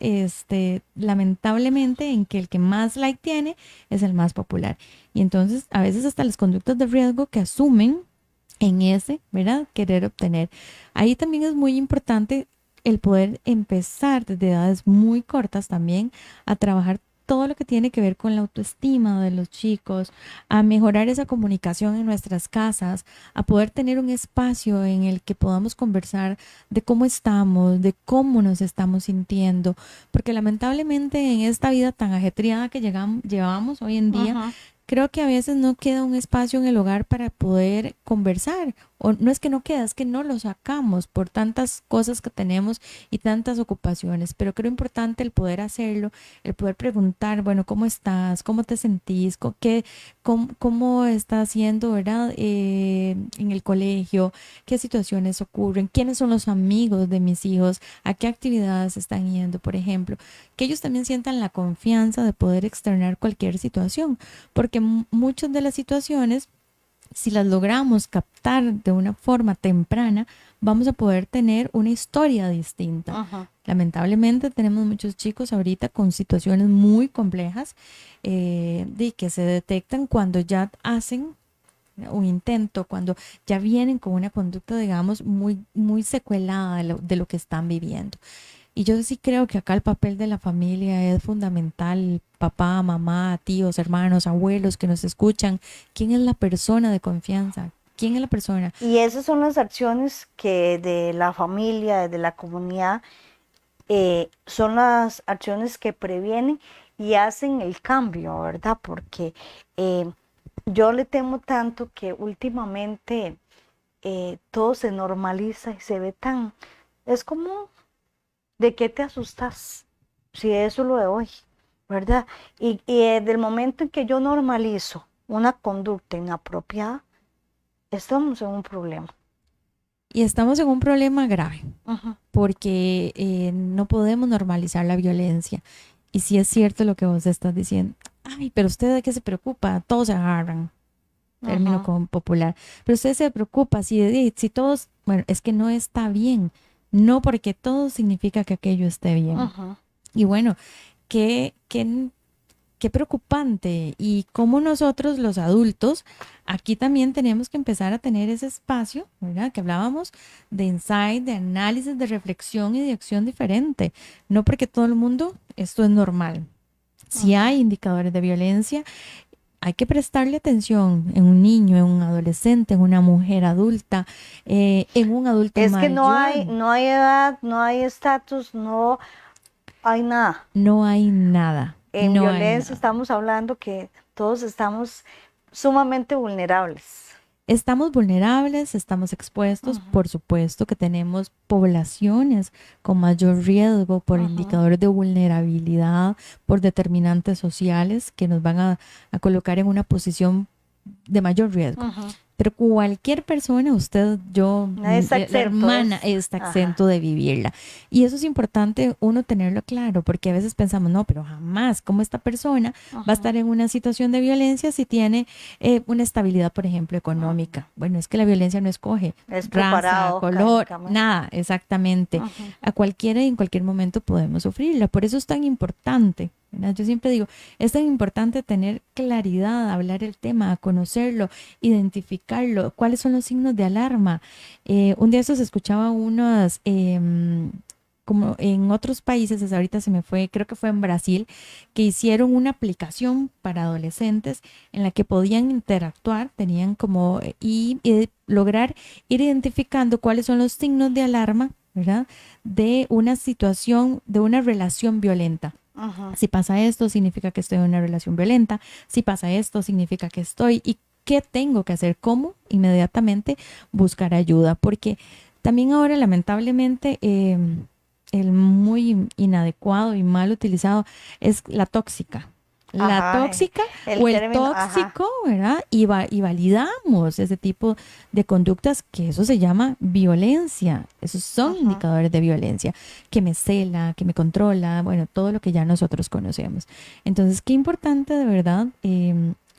lamentablemente, en que el que más like tiene es el más popular. Y entonces, a veces hasta las conductas de riesgo que asumen en ese, ¿verdad? Querer obtener. Ahí también es muy importante el poder empezar desde edades muy cortas también a trabajar todo lo que tiene que ver con la autoestima de los chicos, a mejorar esa comunicación en nuestras casas, a poder tener un espacio en el que podamos conversar de cómo estamos, de cómo nos estamos sintiendo, porque lamentablemente en esta vida tan ajetreada que llevamos hoy en día, Ajá. creo que a veces no queda un espacio en el hogar para poder conversar. O no es que no queda, es que no lo sacamos por tantas cosas que tenemos y tantas ocupaciones. Pero creo importante el poder hacerlo, el poder preguntar, bueno, ¿cómo estás? ¿Cómo te sentís? ¿Cómo estás haciendo, verdad? En el colegio, ¿qué situaciones ocurren? ¿Quiénes son los amigos de mis hijos? ¿A qué actividades están yendo, por ejemplo? Que ellos también sientan la confianza de poder externar cualquier situación porque muchas de las situaciones, si las logramos captar de una forma temprana, vamos a poder tener una historia distinta. Ajá. Lamentablemente tenemos muchos chicos ahorita con situaciones muy complejas de que se detectan cuando ya hacen un intento, cuando ya vienen con una conducta, digamos, muy, muy secuelada de lo que están viviendo. Y yo sí creo que acá el papel de la familia es fundamental. Papá, mamá, tíos, hermanos, abuelos que nos escuchan. ¿Quién es la persona de confianza? ¿Quién es la persona? Y esas son las acciones que de la familia, de la comunidad, son las acciones que previenen y hacen el cambio, ¿verdad? Porque eh, yo le temo tanto que últimamente todo se normaliza y se ve tan, es como, ¿de qué te asustas? Si eso es lo de hoy, ¿verdad? Y desde el momento en que yo normalizo una conducta inapropiada, estamos en un problema. Y estamos en un problema grave Ajá, porque no podemos normalizar la violencia. Y sí es cierto lo que vos estás diciendo. Ay, pero usted de qué se preocupa, todos se agarran, término ajá, como popular. Pero usted se preocupa si todos, bueno, es que no está bien. No porque todo significa que aquello esté bien. ajá. Y bueno, qué preocupante y cómo nosotros los adultos aquí también tenemos que empezar a tener ese espacio, ¿verdad? Que hablábamos de insight, de análisis, de reflexión y de acción diferente. No porque todo el mundo esto es normal. Si Ajá. hay indicadores de violencia, hay que prestarle atención en un niño, en un adolescente, en una mujer adulta, en un adulto Es que mayor. no hay edad, no hay estatus, no hay nada. No hay nada, En no hay violencia nada. estamos hablando que todos estamos sumamente vulnerables. Estamos vulnerables, estamos expuestos, Ujú, por supuesto que tenemos poblaciones con mayor riesgo por ujú, indicadores de vulnerabilidad, por determinantes sociales que nos van a colocar en una posición de mayor riesgo. ujú. Pero cualquier persona, usted, yo, Nadie está la exento, hermana, es. está Ajá. exento de vivirla. Y eso es importante uno tenerlo claro, porque a veces pensamos, no, pero jamás, ¿cómo esta persona va a Ujú, estar en una situación de violencia si tiene una estabilidad, por ejemplo, ujú. económica? Bueno, es que la violencia no escoge Es raza, preparado color, académicamente. nada, exactamente. Ujú. A cualquiera y en cualquier momento podemos sufrirla. Por eso es tan importante, ¿verdad? Yo siempre digo, es tan importante tener claridad, hablar el tema, conocerlo, identificarlo, cuáles son los signos de alarma. Un día estos escuchaba unos, como en otros países, hasta ahorita se me fue, creo que fue en Brasil, que hicieron una aplicación para adolescentes en la que podían interactuar, tenían como, y lograr ir identificando cuáles son los signos de alarma, ¿verdad? De una situación, de una relación violenta. Ujú. Si pasa esto, significa que estoy en una relación violenta. Si pasa esto, significa que estoy. ¿Y qué tengo que hacer? ¿Cómo? Inmediatamente buscar ayuda. Porque también ahora, lamentablemente, el muy inadecuado y mal utilizado es la tóxica. La Ajá, tóxica el o el término, ajá. tóxico, ¿verdad? Y validamos ese tipo de conductas que eso se llama violencia. Esos son Ujú. indicadores de violencia que me cela, que me controla, bueno, todo lo que ya nosotros conocemos. Entonces, qué importante de verdad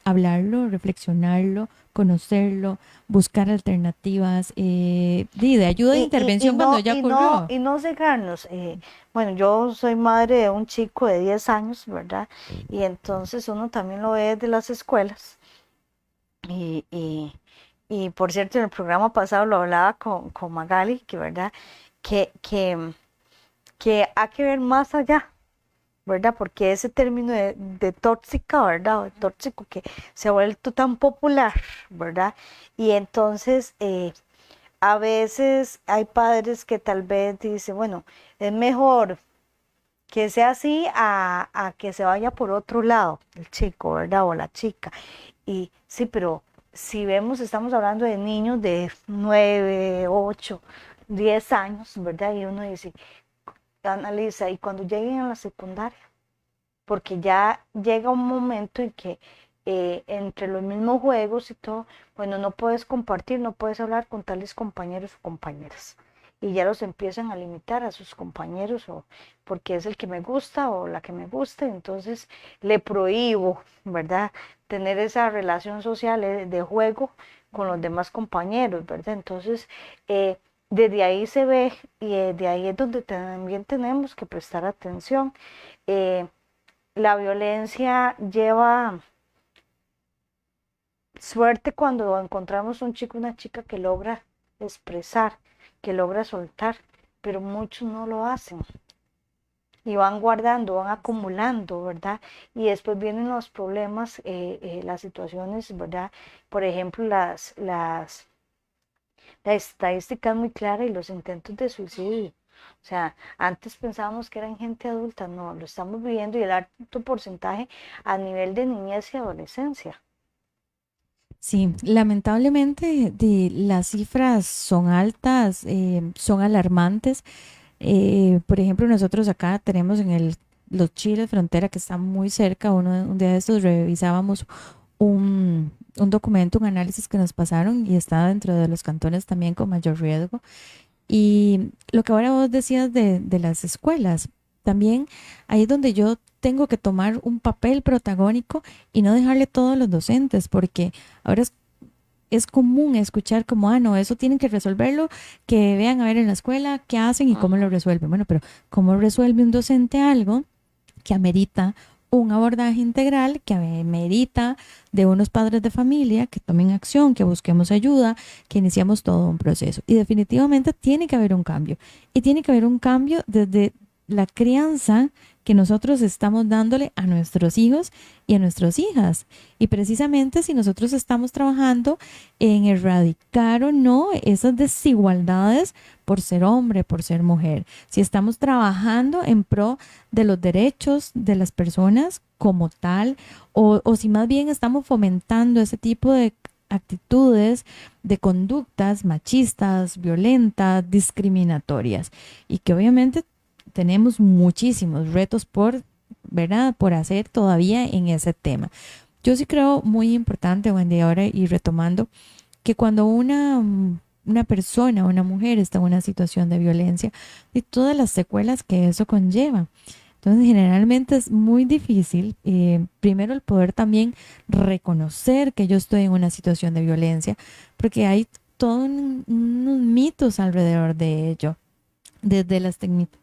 hablarlo, reflexionarlo, conocerlo, buscar alternativas de ayuda e intervención cuando ya ocurrió. Y no cegarnos. Bueno, yo soy madre de un chico de 10 años, ¿verdad? Y entonces uno también lo ve de las escuelas. Y, y, y por cierto, en el programa pasado lo hablaba con Magali, que verdad, que, que, que hay que ver más allá, ¿verdad? Porque ese término de tóxica, ¿verdad? O de tóxico que se ha vuelto tan popular, ¿verdad? Y entonces a veces hay padres que tal vez dicen, bueno, es mejor que sea así a que se vaya por otro lado, el chico, ¿verdad? O la chica. Y sí, pero si vemos, estamos hablando de niños de 9 8 10 años, ¿verdad? Y uno dice, analiza, y cuando lleguen a la secundaria, porque ya llega un momento en que entre los mismos juegos y todo, bueno, no puedes compartir, no puedes hablar con tales compañeros o compañeras. Y ya los empiezan a limitar a sus compañeros o porque es el que me gusta o la que me gusta, entonces le prohíbo, ¿verdad? Tener esa relación social de juego con los demás compañeros, ¿verdad? Entonces, desde ahí se ve y de ahí es donde también tenemos que prestar atención. Eh, la violencia lleva suerte cuando encontramos un chico o una chica que logra expresar, que logra soltar, pero muchos no lo hacen y van guardando, van acumulando, ¿verdad? Y después vienen los problemas, las situaciones, ¿verdad? Por ejemplo, la estadística es muy clara y los intentos de suicidio. O sea, antes pensábamos que eran gente adulta, no, lo estamos viviendo y el alto porcentaje a nivel de niñez y adolescencia. Sí, lamentablemente las cifras son altas, son alarmantes. Por ejemplo, nosotros acá tenemos en los Chiles frontera que está muy cerca. Un día de estos revisábamos un documento, un análisis que nos pasaron y está dentro de los cantones también con mayor riesgo. Y lo que ahora vos decías de las escuelas, también ahí es donde yo tengo que tomar un papel protagónico y no dejarle todo a los docentes, porque ahora es común escuchar como, ah, no, eso tienen que resolverlo, que vean a ver en la escuela qué hacen y cómo lo Ujú. resuelven. Bueno, pero ¿cómo resuelve un docente algo que amerita un abordaje integral, que amerita de unos padres de familia que tomen acción, que busquemos ayuda, que iniciamos todo un proceso? Y definitivamente tiene que haber un cambio. Y tiene que haber un cambio desde la crianza que nosotros estamos dándole a nuestros hijos y a nuestras hijas. Y precisamente si nosotros estamos trabajando en erradicar o no esas desigualdades por ser hombre, por ser mujer, si estamos trabajando en pro de los derechos de las personas como tal, o si más bien estamos fomentando ese tipo de actitudes, de conductas machistas, violentas, discriminatorias, y que obviamente tenemos muchísimos retos por, ¿verdad?, por hacer todavía en ese tema. Yo sí creo muy importante, Wendy, ahora y retomando, que cuando una persona, una mujer está en una situación de violencia y todas las secuelas que eso conlleva. Entonces, generalmente es muy difícil, primero, el poder también reconocer que yo estoy en una situación de violencia, porque hay todos unos mitos alrededor de ello, desde la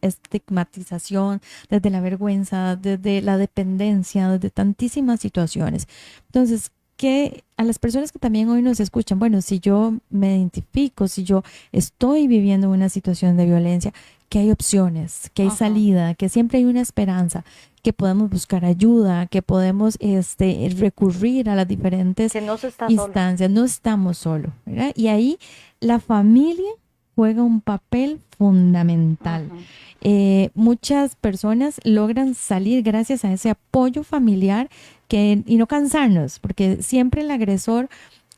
estigmatización, desde la vergüenza, desde la dependencia, desde tantísimas situaciones. Entonces, que a las personas que también hoy nos escuchan, bueno, si yo me identifico, si yo estoy viviendo una situación de violencia, que hay opciones, que hay salida, que siempre hay una esperanza, que podemos buscar ayuda, que podemos recurrir a las diferentes Que no se está solo. instancias, no estamos solos, ¿verdad? Y ahí la familia juega un papel fundamental. Muchas personas logran salir gracias a ese apoyo familiar y no cansarnos, porque siempre el agresor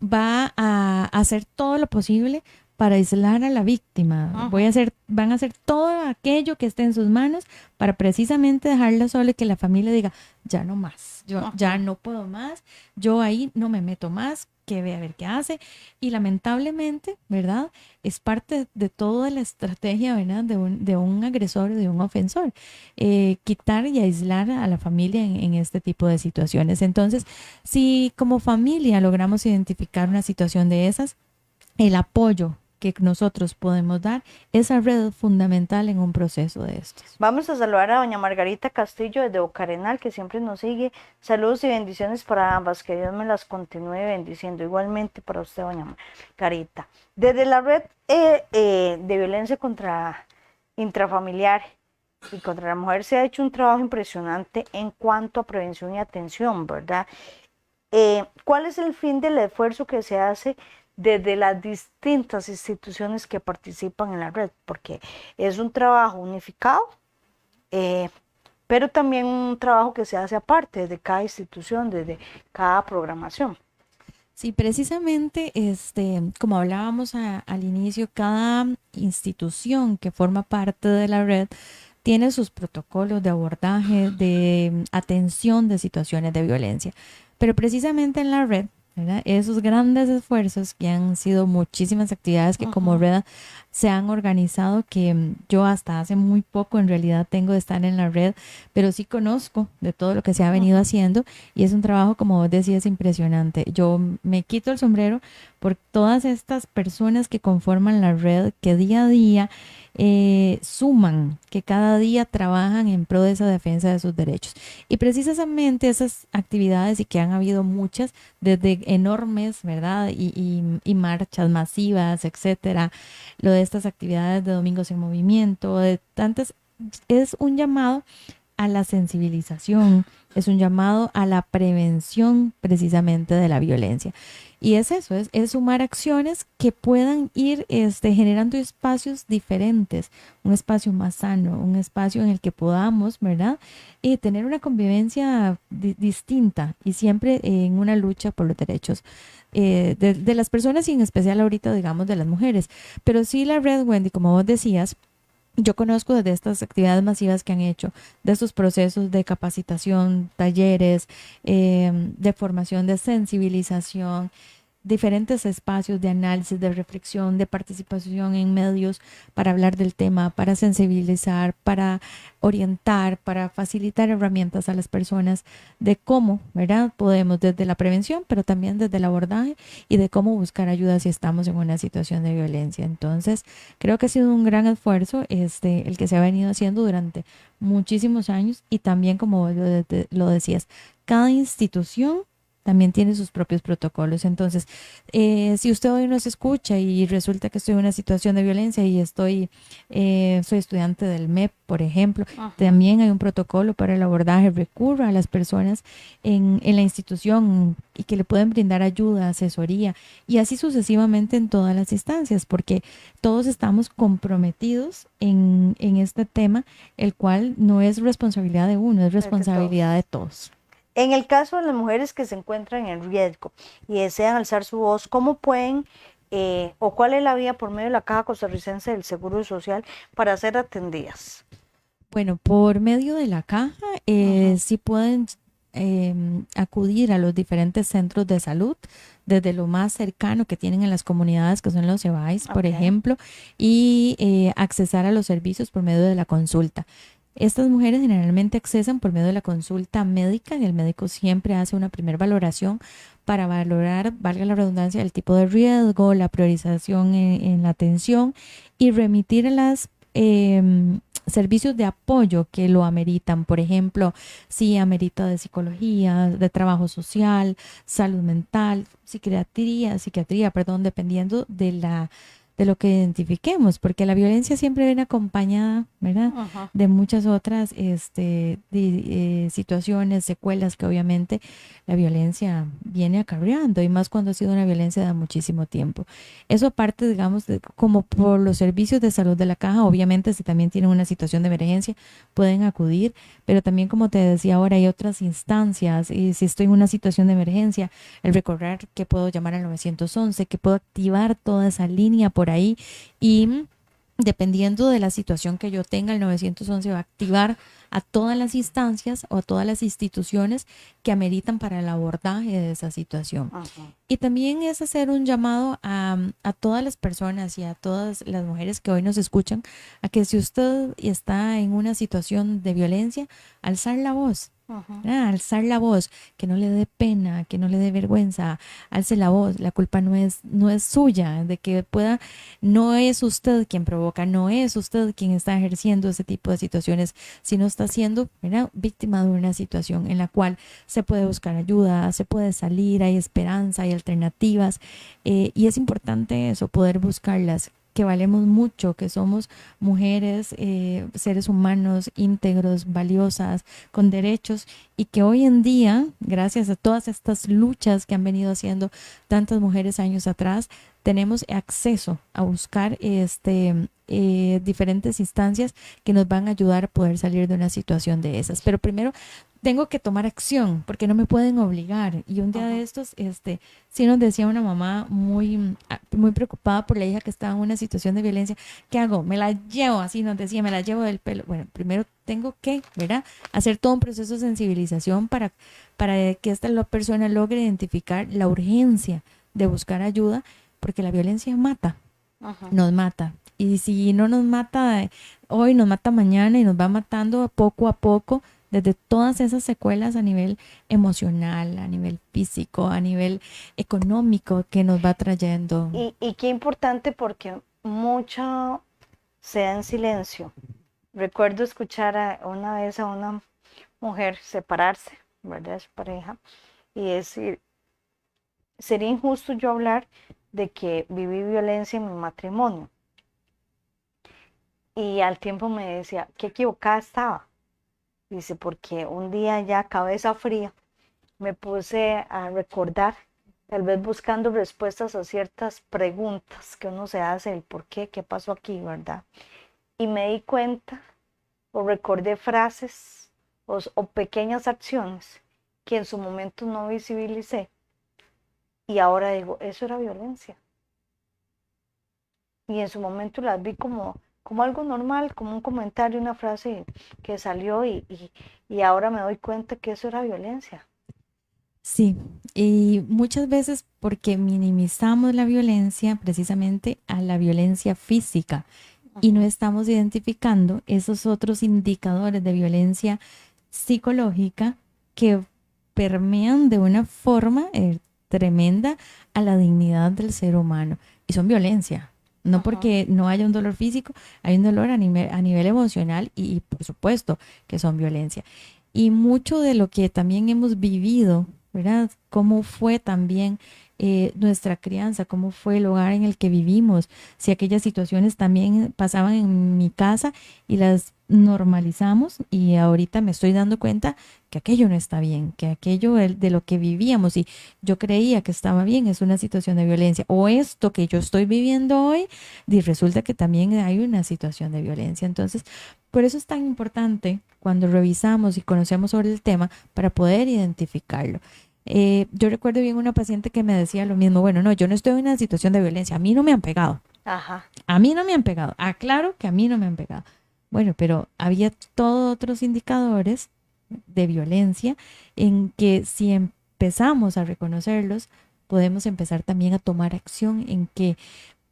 va a hacer todo lo posible para aislar a la víctima. Van a hacer todo aquello que esté en sus manos para precisamente dejarla sola y que la familia diga, ya no más, yo ya no puedo más, yo ahí no me meto más, que ve a ver qué hace. Y lamentablemente, ¿verdad?, es parte de toda la estrategia, ¿verdad?, de un agresor, de un ofensor, quitar y aislar a la familia en este tipo de situaciones. Entonces, si como familia logramos identificar una situación de esas, el apoyo que nosotros podemos dar, esa red fundamental en un proceso de estos. Vamos a saludar a doña Margarita Castillo desde Bocarenal, que siempre nos sigue. Saludos y bendiciones para ambas, que Dios me las continúe bendiciendo. Igualmente para usted, doña Margarita. Desde la red de violencia intrafamiliar y contra la mujer se ha hecho un trabajo impresionante en cuanto a prevención y atención, ¿verdad? ¿Cuál es el fin del esfuerzo que se hace desde las distintas instituciones que participan en la red? Porque es un trabajo unificado, pero también un trabajo que se hace aparte desde cada institución, desde cada programación. Sí, precisamente, como hablábamos al inicio, cada institución que forma parte de la red tiene sus protocolos de abordaje, de atención de situaciones de violencia. Pero precisamente en la red, ¿verdad?, esos grandes esfuerzos, que han sido muchísimas actividades que como red se han organizado, que yo hasta hace muy poco en realidad tengo de estar en la red, pero sí conozco de todo lo que se ha venido haciendo, y es un trabajo, como vos decías, impresionante. Yo me quito el sombrero por todas estas personas que conforman la red, que día a día suman, que cada día trabajan en pro de esa defensa de sus derechos. Y precisamente esas actividades, y que han habido muchas, desde enormes, ¿verdad?, y marchas masivas, etcétera, lo de estas actividades de Domingos en Movimiento, de tantas, es un llamado a la sensibilización, es un llamado a la prevención precisamente de la violencia. Y es eso, es sumar acciones que puedan ir generando espacios diferentes, un espacio más sano, un espacio en el que podamos, ¿verdad?, tener una convivencia distinta, y siempre en una lucha por los derechos de las personas, y en especial ahorita, digamos, de las mujeres. Pero sí, la red, Wendy, como vos decías, yo conozco de estas actividades masivas que han hecho, de estos procesos de capacitación, talleres, de formación, de sensibilización, diferentes espacios de análisis, de reflexión, de participación en medios para hablar del tema, para sensibilizar, para orientar, para facilitar herramientas a las personas de cómo, ¿verdad?, podemos desde la prevención, pero también desde el abordaje, y de cómo buscar ayuda si estamos en una situación de violencia. Entonces, creo que ha sido un gran esfuerzo el que se ha venido haciendo durante muchísimos años, y también, como lo decías, cada institución también tiene sus propios protocolos. Entonces, si usted hoy nos escucha y resulta que estoy en una situación de violencia y soy estudiante del MEP, por ejemplo, Ajá. también hay un protocolo para el abordaje. Recurra a las personas en la institución y que le pueden brindar ayuda, asesoría y así sucesivamente en todas las instancias, porque todos estamos comprometidos en este tema, el cual no es responsabilidad de uno, es Es de responsabilidad todos. de todos. En el caso de las mujeres que se encuentran en riesgo y desean alzar su voz, ¿cómo pueden o cuál es la vía por medio de la Caja Costarricense del Seguro Social para ser atendidas? Bueno, por medio de la caja, Ajá. sí pueden acudir a los diferentes centros de salud, desde lo más cercano que tienen en las comunidades, que son los EBAIS, por Ok. ejemplo, y accesar a los servicios por medio de la consulta. Estas mujeres generalmente accesan por medio de la consulta médica y el médico siempre hace una primera valoración para valorar, valga la redundancia, el tipo de riesgo, la priorización en la atención y remitir a las servicios de apoyo que lo ameritan. Por ejemplo, si amerita de psicología, de trabajo social, salud mental, psiquiatría, perdón, dependiendo de lo que identifiquemos, porque la violencia siempre viene acompañada, ¿verdad? Ajá. De muchas otras situaciones, secuelas que obviamente la violencia viene acarreando, y más cuando ha sido una violencia de muchísimo tiempo. Eso aparte, digamos, como por los servicios de salud de la caja, obviamente si también tienen una situación de emergencia, pueden acudir, pero también como te decía ahora, hay otras instancias, y si estoy en una situación de emergencia, el recordar que puedo llamar al 911, que puedo activar toda esa línea por ahí y dependiendo de la situación que yo tenga, el 911 va a activar a todas las instancias o a todas las instituciones que ameritan para el abordaje de esa situación. Ajá. Y también es hacer un llamado a todas las personas y a todas las mujeres que hoy nos escuchan, a que si usted está en una situación de violencia, alzar la voz. Ajá. Alzar la voz, que no le dé pena, que no le dé vergüenza, alce la voz, la culpa no es suya, de que pueda, no es usted quien provoca, no es usted quien está ejerciendo ese tipo de situaciones, sino está siendo, ¿verdad?, víctima de una situación en la cual se puede buscar ayuda, se puede salir, hay esperanza, hay alternativas, y es importante eso, poder buscarlas, que valemos mucho, que somos mujeres, seres humanos íntegros, valiosas, con derechos, y que hoy en día, gracias a todas estas luchas que han venido haciendo tantas mujeres años atrás, tenemos acceso a buscar diferentes instancias que nos van a ayudar a poder salir de una situación de esas. Pero primero tengo que tomar acción porque no me pueden obligar. Y un día de Ajá. estos, sí nos decía una mamá muy preocupada por la hija que estaba en una situación de violencia. ¿Qué hago? Me la llevo, así nos decía, me la llevo del pelo. Bueno, primero tengo que, ¿verdad?, hacer todo un proceso de sensibilización para que la persona logre identificar la urgencia de buscar ayuda, porque la violencia mata, Ajá. nos mata. Y si no nos mata hoy, nos mata mañana y nos va matando a poco, desde todas esas secuelas a nivel emocional, a nivel físico, a nivel económico que nos va trayendo. Y qué importante porque mucho se da en silencio. Recuerdo escuchar una vez a una mujer separarse, ¿verdad?, de su pareja y decir, sería injusto yo hablar de que viví violencia en mi matrimonio. Y al tiempo me decía, qué equivocada estaba. Dice, porque un día ya cabeza fría me puse a recordar, tal vez buscando respuestas a ciertas preguntas que uno se hace, el por qué, qué pasó aquí, ¿verdad? Y me di cuenta o recordé frases o pequeñas acciones que en su momento no visibilicé y ahora digo, eso era violencia. Y en su momento las vi como algo normal, como un comentario, una frase que salió y ahora me doy cuenta que eso era violencia. Sí, y muchas veces porque minimizamos la violencia precisamente a la violencia física y no Ujú. estamos identificando esos otros indicadores de violencia psicológica que permean de una forma tremenda a la dignidad del ser humano. Y son violencia. No Ujú. porque no haya un dolor físico, hay un dolor a nivel emocional y por supuesto que son violencia. Y mucho de lo que también hemos vivido, ¿verdad? ¿Cómo fue también nuestra crianza? ¿Cómo fue el hogar en el que vivimos? Si aquellas situaciones también pasaban en mi casa y las normalizamos y ahorita me estoy dando cuenta que aquello no está bien, que aquello de lo que vivíamos y yo creía que estaba bien es una situación de violencia o esto que yo estoy viviendo hoy y resulta que también hay una situación de violencia. Entonces, por eso es tan importante cuando revisamos y conocemos sobre el tema para poder identificarlo. Yo recuerdo bien una paciente que me decía lo mismo, bueno, no, yo no estoy en una situación de violencia, a mí no me han pegado, Ajá. a mí no me han pegado, aclaro que a mí no me han pegado. Bueno, pero había todos otros indicadores de violencia en que si empezamos a reconocerlos, podemos empezar también a tomar acción en qué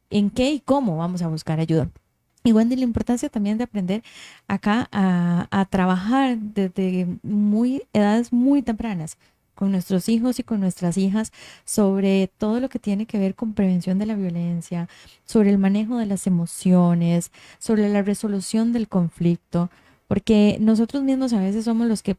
y cómo vamos a buscar ayuda. Y Wendy, la importancia también de aprender acá a trabajar desde edades muy tempranas con nuestros hijos y con nuestras hijas sobre todo lo que tiene que ver con prevención de la violencia, sobre el manejo de las emociones, sobre la resolución del conflicto, porque nosotros mismos a veces somos los que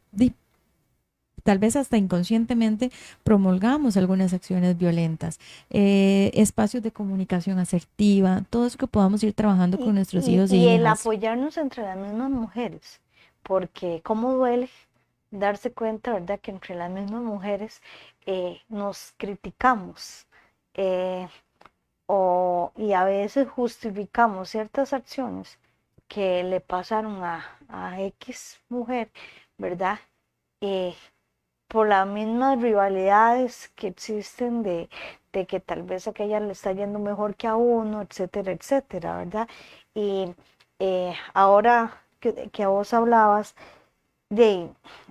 tal vez hasta inconscientemente promulgamos algunas acciones violentas, espacios de comunicación asertiva, todo eso que podamos ir trabajando con nuestros hijos Y y el hijas. apoyarnos entre las mismas mujeres, porque cómo duele darse cuenta, ¿verdad?, que entre las mismas mujeres nos criticamos eh, y a veces justificamos ciertas acciones que le pasaron a X mujer, ¿verdad? Eh, por las mismas rivalidades que existen de que tal vez a aquella le está yendo mejor que a uno, etcétera, etcétera, ¿verdad? Y ahora que vos hablabas de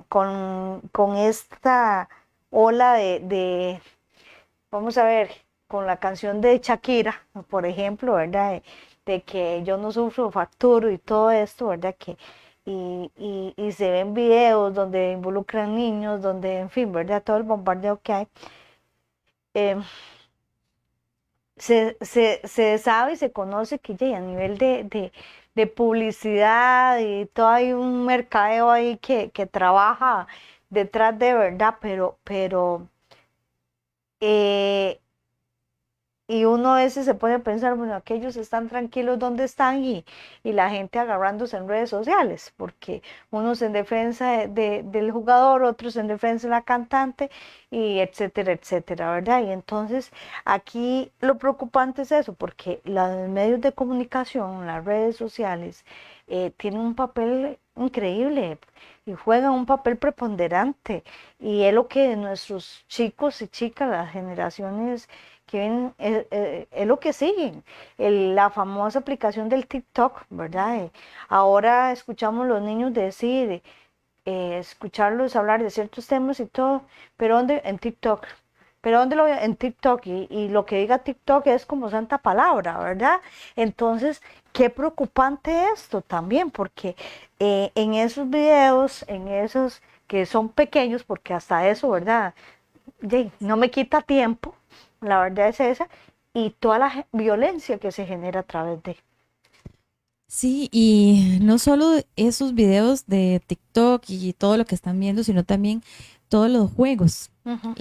con esta ola vamos a ver, con la canción de Shakira, por ejemplo, ¿verdad? De que yo no sufro facturo y todo esto, ¿verdad? Y se ven videos donde involucran niños, donde, en fin, ¿verdad? Todo el bombardeo que hay. Eh, se sabe y se conoce que ya a nivel de publicidad y todo hay un mercadeo ahí que trabaja detrás de verdad, pero eh, y uno a veces se pone a pensar, bueno, aquellos están tranquilos donde están y la gente agarrándose en redes sociales, porque unos en defensa del jugador, otros en defensa de la cantante, y etcétera, etcétera, ¿verdad? Y entonces aquí lo preocupante es eso, porque los medios de comunicación, las redes sociales, tienen un papel increíble y juegan un papel preponderante, y es lo que nuestros chicos y chicas, las generaciones que ven, es lo que siguen, la famosa aplicación del TikTok, ¿verdad? Ahora escuchamos los niños decir, escucharlos hablar de ciertos temas y todo, pero ¿dónde? En TikTok. ¿Pero dónde lo veo? En TikTok. Y lo que diga TikTok es como santa palabra, ¿verdad? Entonces, qué preocupante esto también, porque en esos videos, en esos que son pequeños, porque hasta eso, ¿verdad? No me quita tiempo, la verdad es esa, y toda la violencia que se genera a través de. Sí, y no solo esos videos de TikTok y todo lo que están viendo, sino también todos los juegos, Ujú.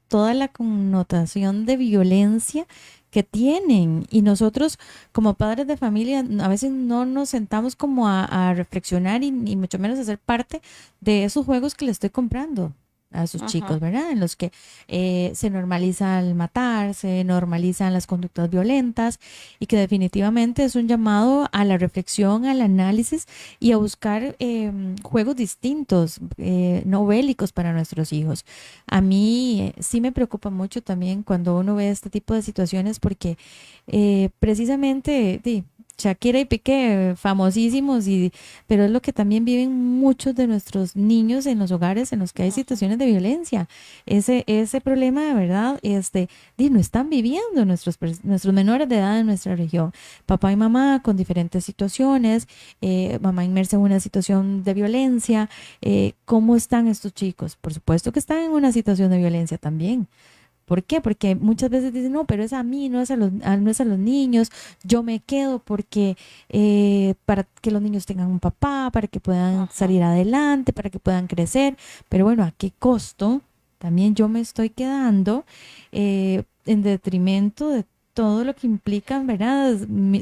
toda la connotación de violencia que tienen. Y nosotros, como padres de familia, a veces no nos sentamos como a reflexionar y mucho menos a ser parte de esos juegos que le estoy comprando a sus Ujú. chicos, ¿verdad? En los que se normaliza el matar, se normalizan las conductas violentas y que definitivamente es un llamado a la reflexión, al análisis y a buscar juegos distintos, no bélicos para nuestros hijos. A mí sí me preocupa mucho también cuando uno ve este tipo de situaciones porque precisamente Shakira y Piqué, famosísimos, pero es lo que también viven muchos de nuestros niños en los hogares en los que hay Ujú. situaciones de violencia. Ese problema de verdad, no están viviendo nuestros menores de edad en nuestra región. Papá y mamá con diferentes situaciones, mamá inmersa en una situación de violencia. ¿Cómo están estos chicos? Por supuesto que están en una situación de violencia también. ¿Por qué? Porque muchas veces dicen, no, pero es a mí, no es a los niños, yo me quedo porque para que los niños tengan un papá, para que puedan Ujú. salir adelante, para que puedan crecer, pero bueno, ¿a qué costo? también yo me estoy quedando en detrimento de todo lo que implica, ¿verdad?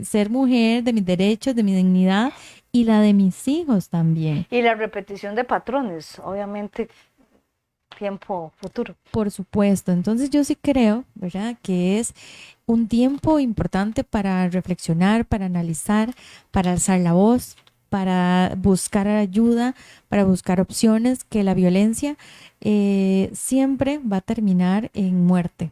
Ser mujer, de mis derechos, de mi dignidad y la de mis hijos también. Y la repetición de patrones, obviamente, tiempo futuro. Por supuesto, entonces yo sí creo, ¿verdad? Que es un tiempo importante para reflexionar, para analizar, para alzar la voz, para buscar ayuda, para buscar opciones, que la violencia siempre va a terminar en muerte.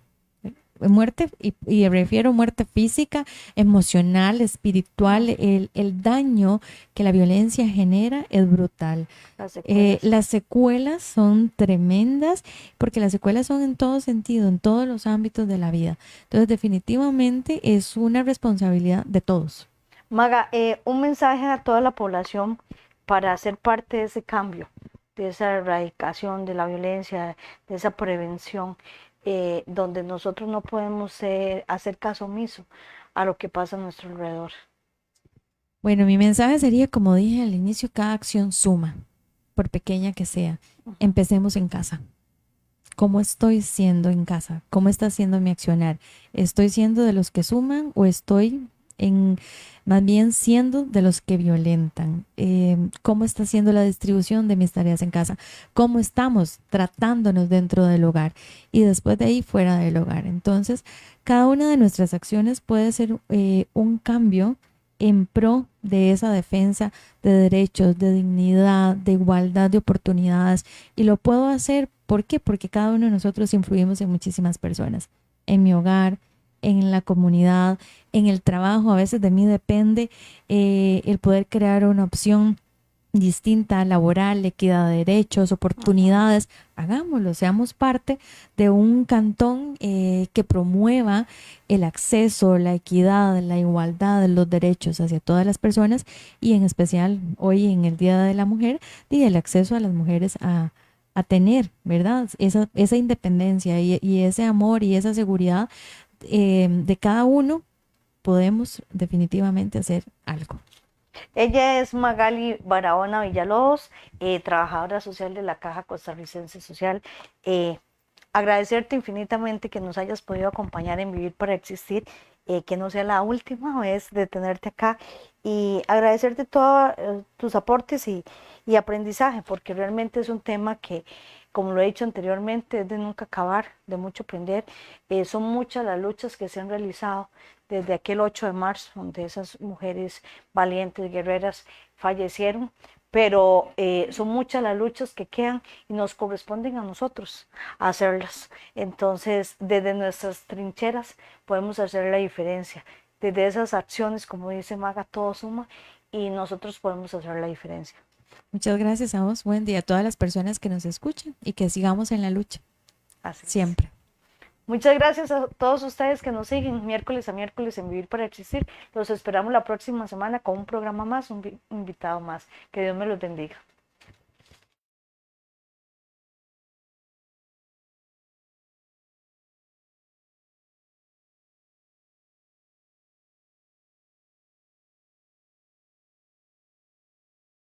Muerte, y refiero a muerte física, emocional, espiritual, el daño que la violencia genera es brutal. Las secuelas. Las secuelas son tremendas porque las secuelas son en todo sentido, en todos los ámbitos de la vida. Entonces, definitivamente es una responsabilidad de todos. Maga, un mensaje a toda la población para ser parte de ese cambio, de esa erradicación de la violencia, de esa prevención, donde nosotros no podemos hacer caso omiso a lo que pasa a nuestro alrededor. Bueno, mi mensaje sería, como dije al inicio, cada acción suma, por pequeña que sea. Empecemos en casa. ¿Cómo estoy siendo en casa? ¿Cómo está siendo mi accionar? ¿Estoy siendo de los que suman o estoy en más bien siendo de los que violentan? ¿Cómo está siendo la distribución de mis tareas en casa? ¿Cómo estamos tratándonos dentro del hogar y después de ahí fuera del hogar? Entonces, cada una de nuestras acciones puede ser un cambio en pro de esa defensa de derechos, de dignidad, de igualdad de oportunidades. Y lo puedo hacer, ¿por qué? Porque cada uno de nosotros influimos en muchísimas personas, en mi hogar, en la comunidad, en el trabajo. A veces de mí depende el poder crear una opción distinta, laboral, equidad de derechos, oportunidades. Hagámoslo, seamos parte de un cantón que promueva el acceso, la equidad, la igualdad, los derechos hacia todas las personas y en especial hoy en el Día de la Mujer, y el acceso a las mujeres a tener, ¿verdad? Esa independencia y ese amor y esa seguridad de cada uno, podemos definitivamente hacer algo. Ella es Magali Barahona Villalobos, trabajadora social de la Caja Costarricense Social. Eh, Agradecerte infinitamente que nos hayas podido acompañar en Vivir para Existir, que no sea la última vez de tenerte acá, y agradecerte todos tus aportes y aprendizaje, porque realmente es un tema que, como lo he dicho anteriormente, es de nunca acabar, de mucho aprender. Son muchas las luchas que se han realizado desde aquel 8 de marzo, donde esas mujeres valientes, guerreras, fallecieron, pero son muchas las luchas que quedan y nos corresponden a nosotros hacerlas. Entonces, desde nuestras trincheras podemos hacer la diferencia. Desde esas acciones, como dice Maga, todo suma y nosotros podemos hacer la diferencia. Muchas gracias a vos, Wendy, y a todas las personas que nos escuchan y que sigamos en la lucha, Así es. siempre. Muchas gracias a todos ustedes que nos siguen miércoles a miércoles en Vivir para Existir. Los esperamos la próxima semana con un programa más, un invitado más. Que Dios me los bendiga.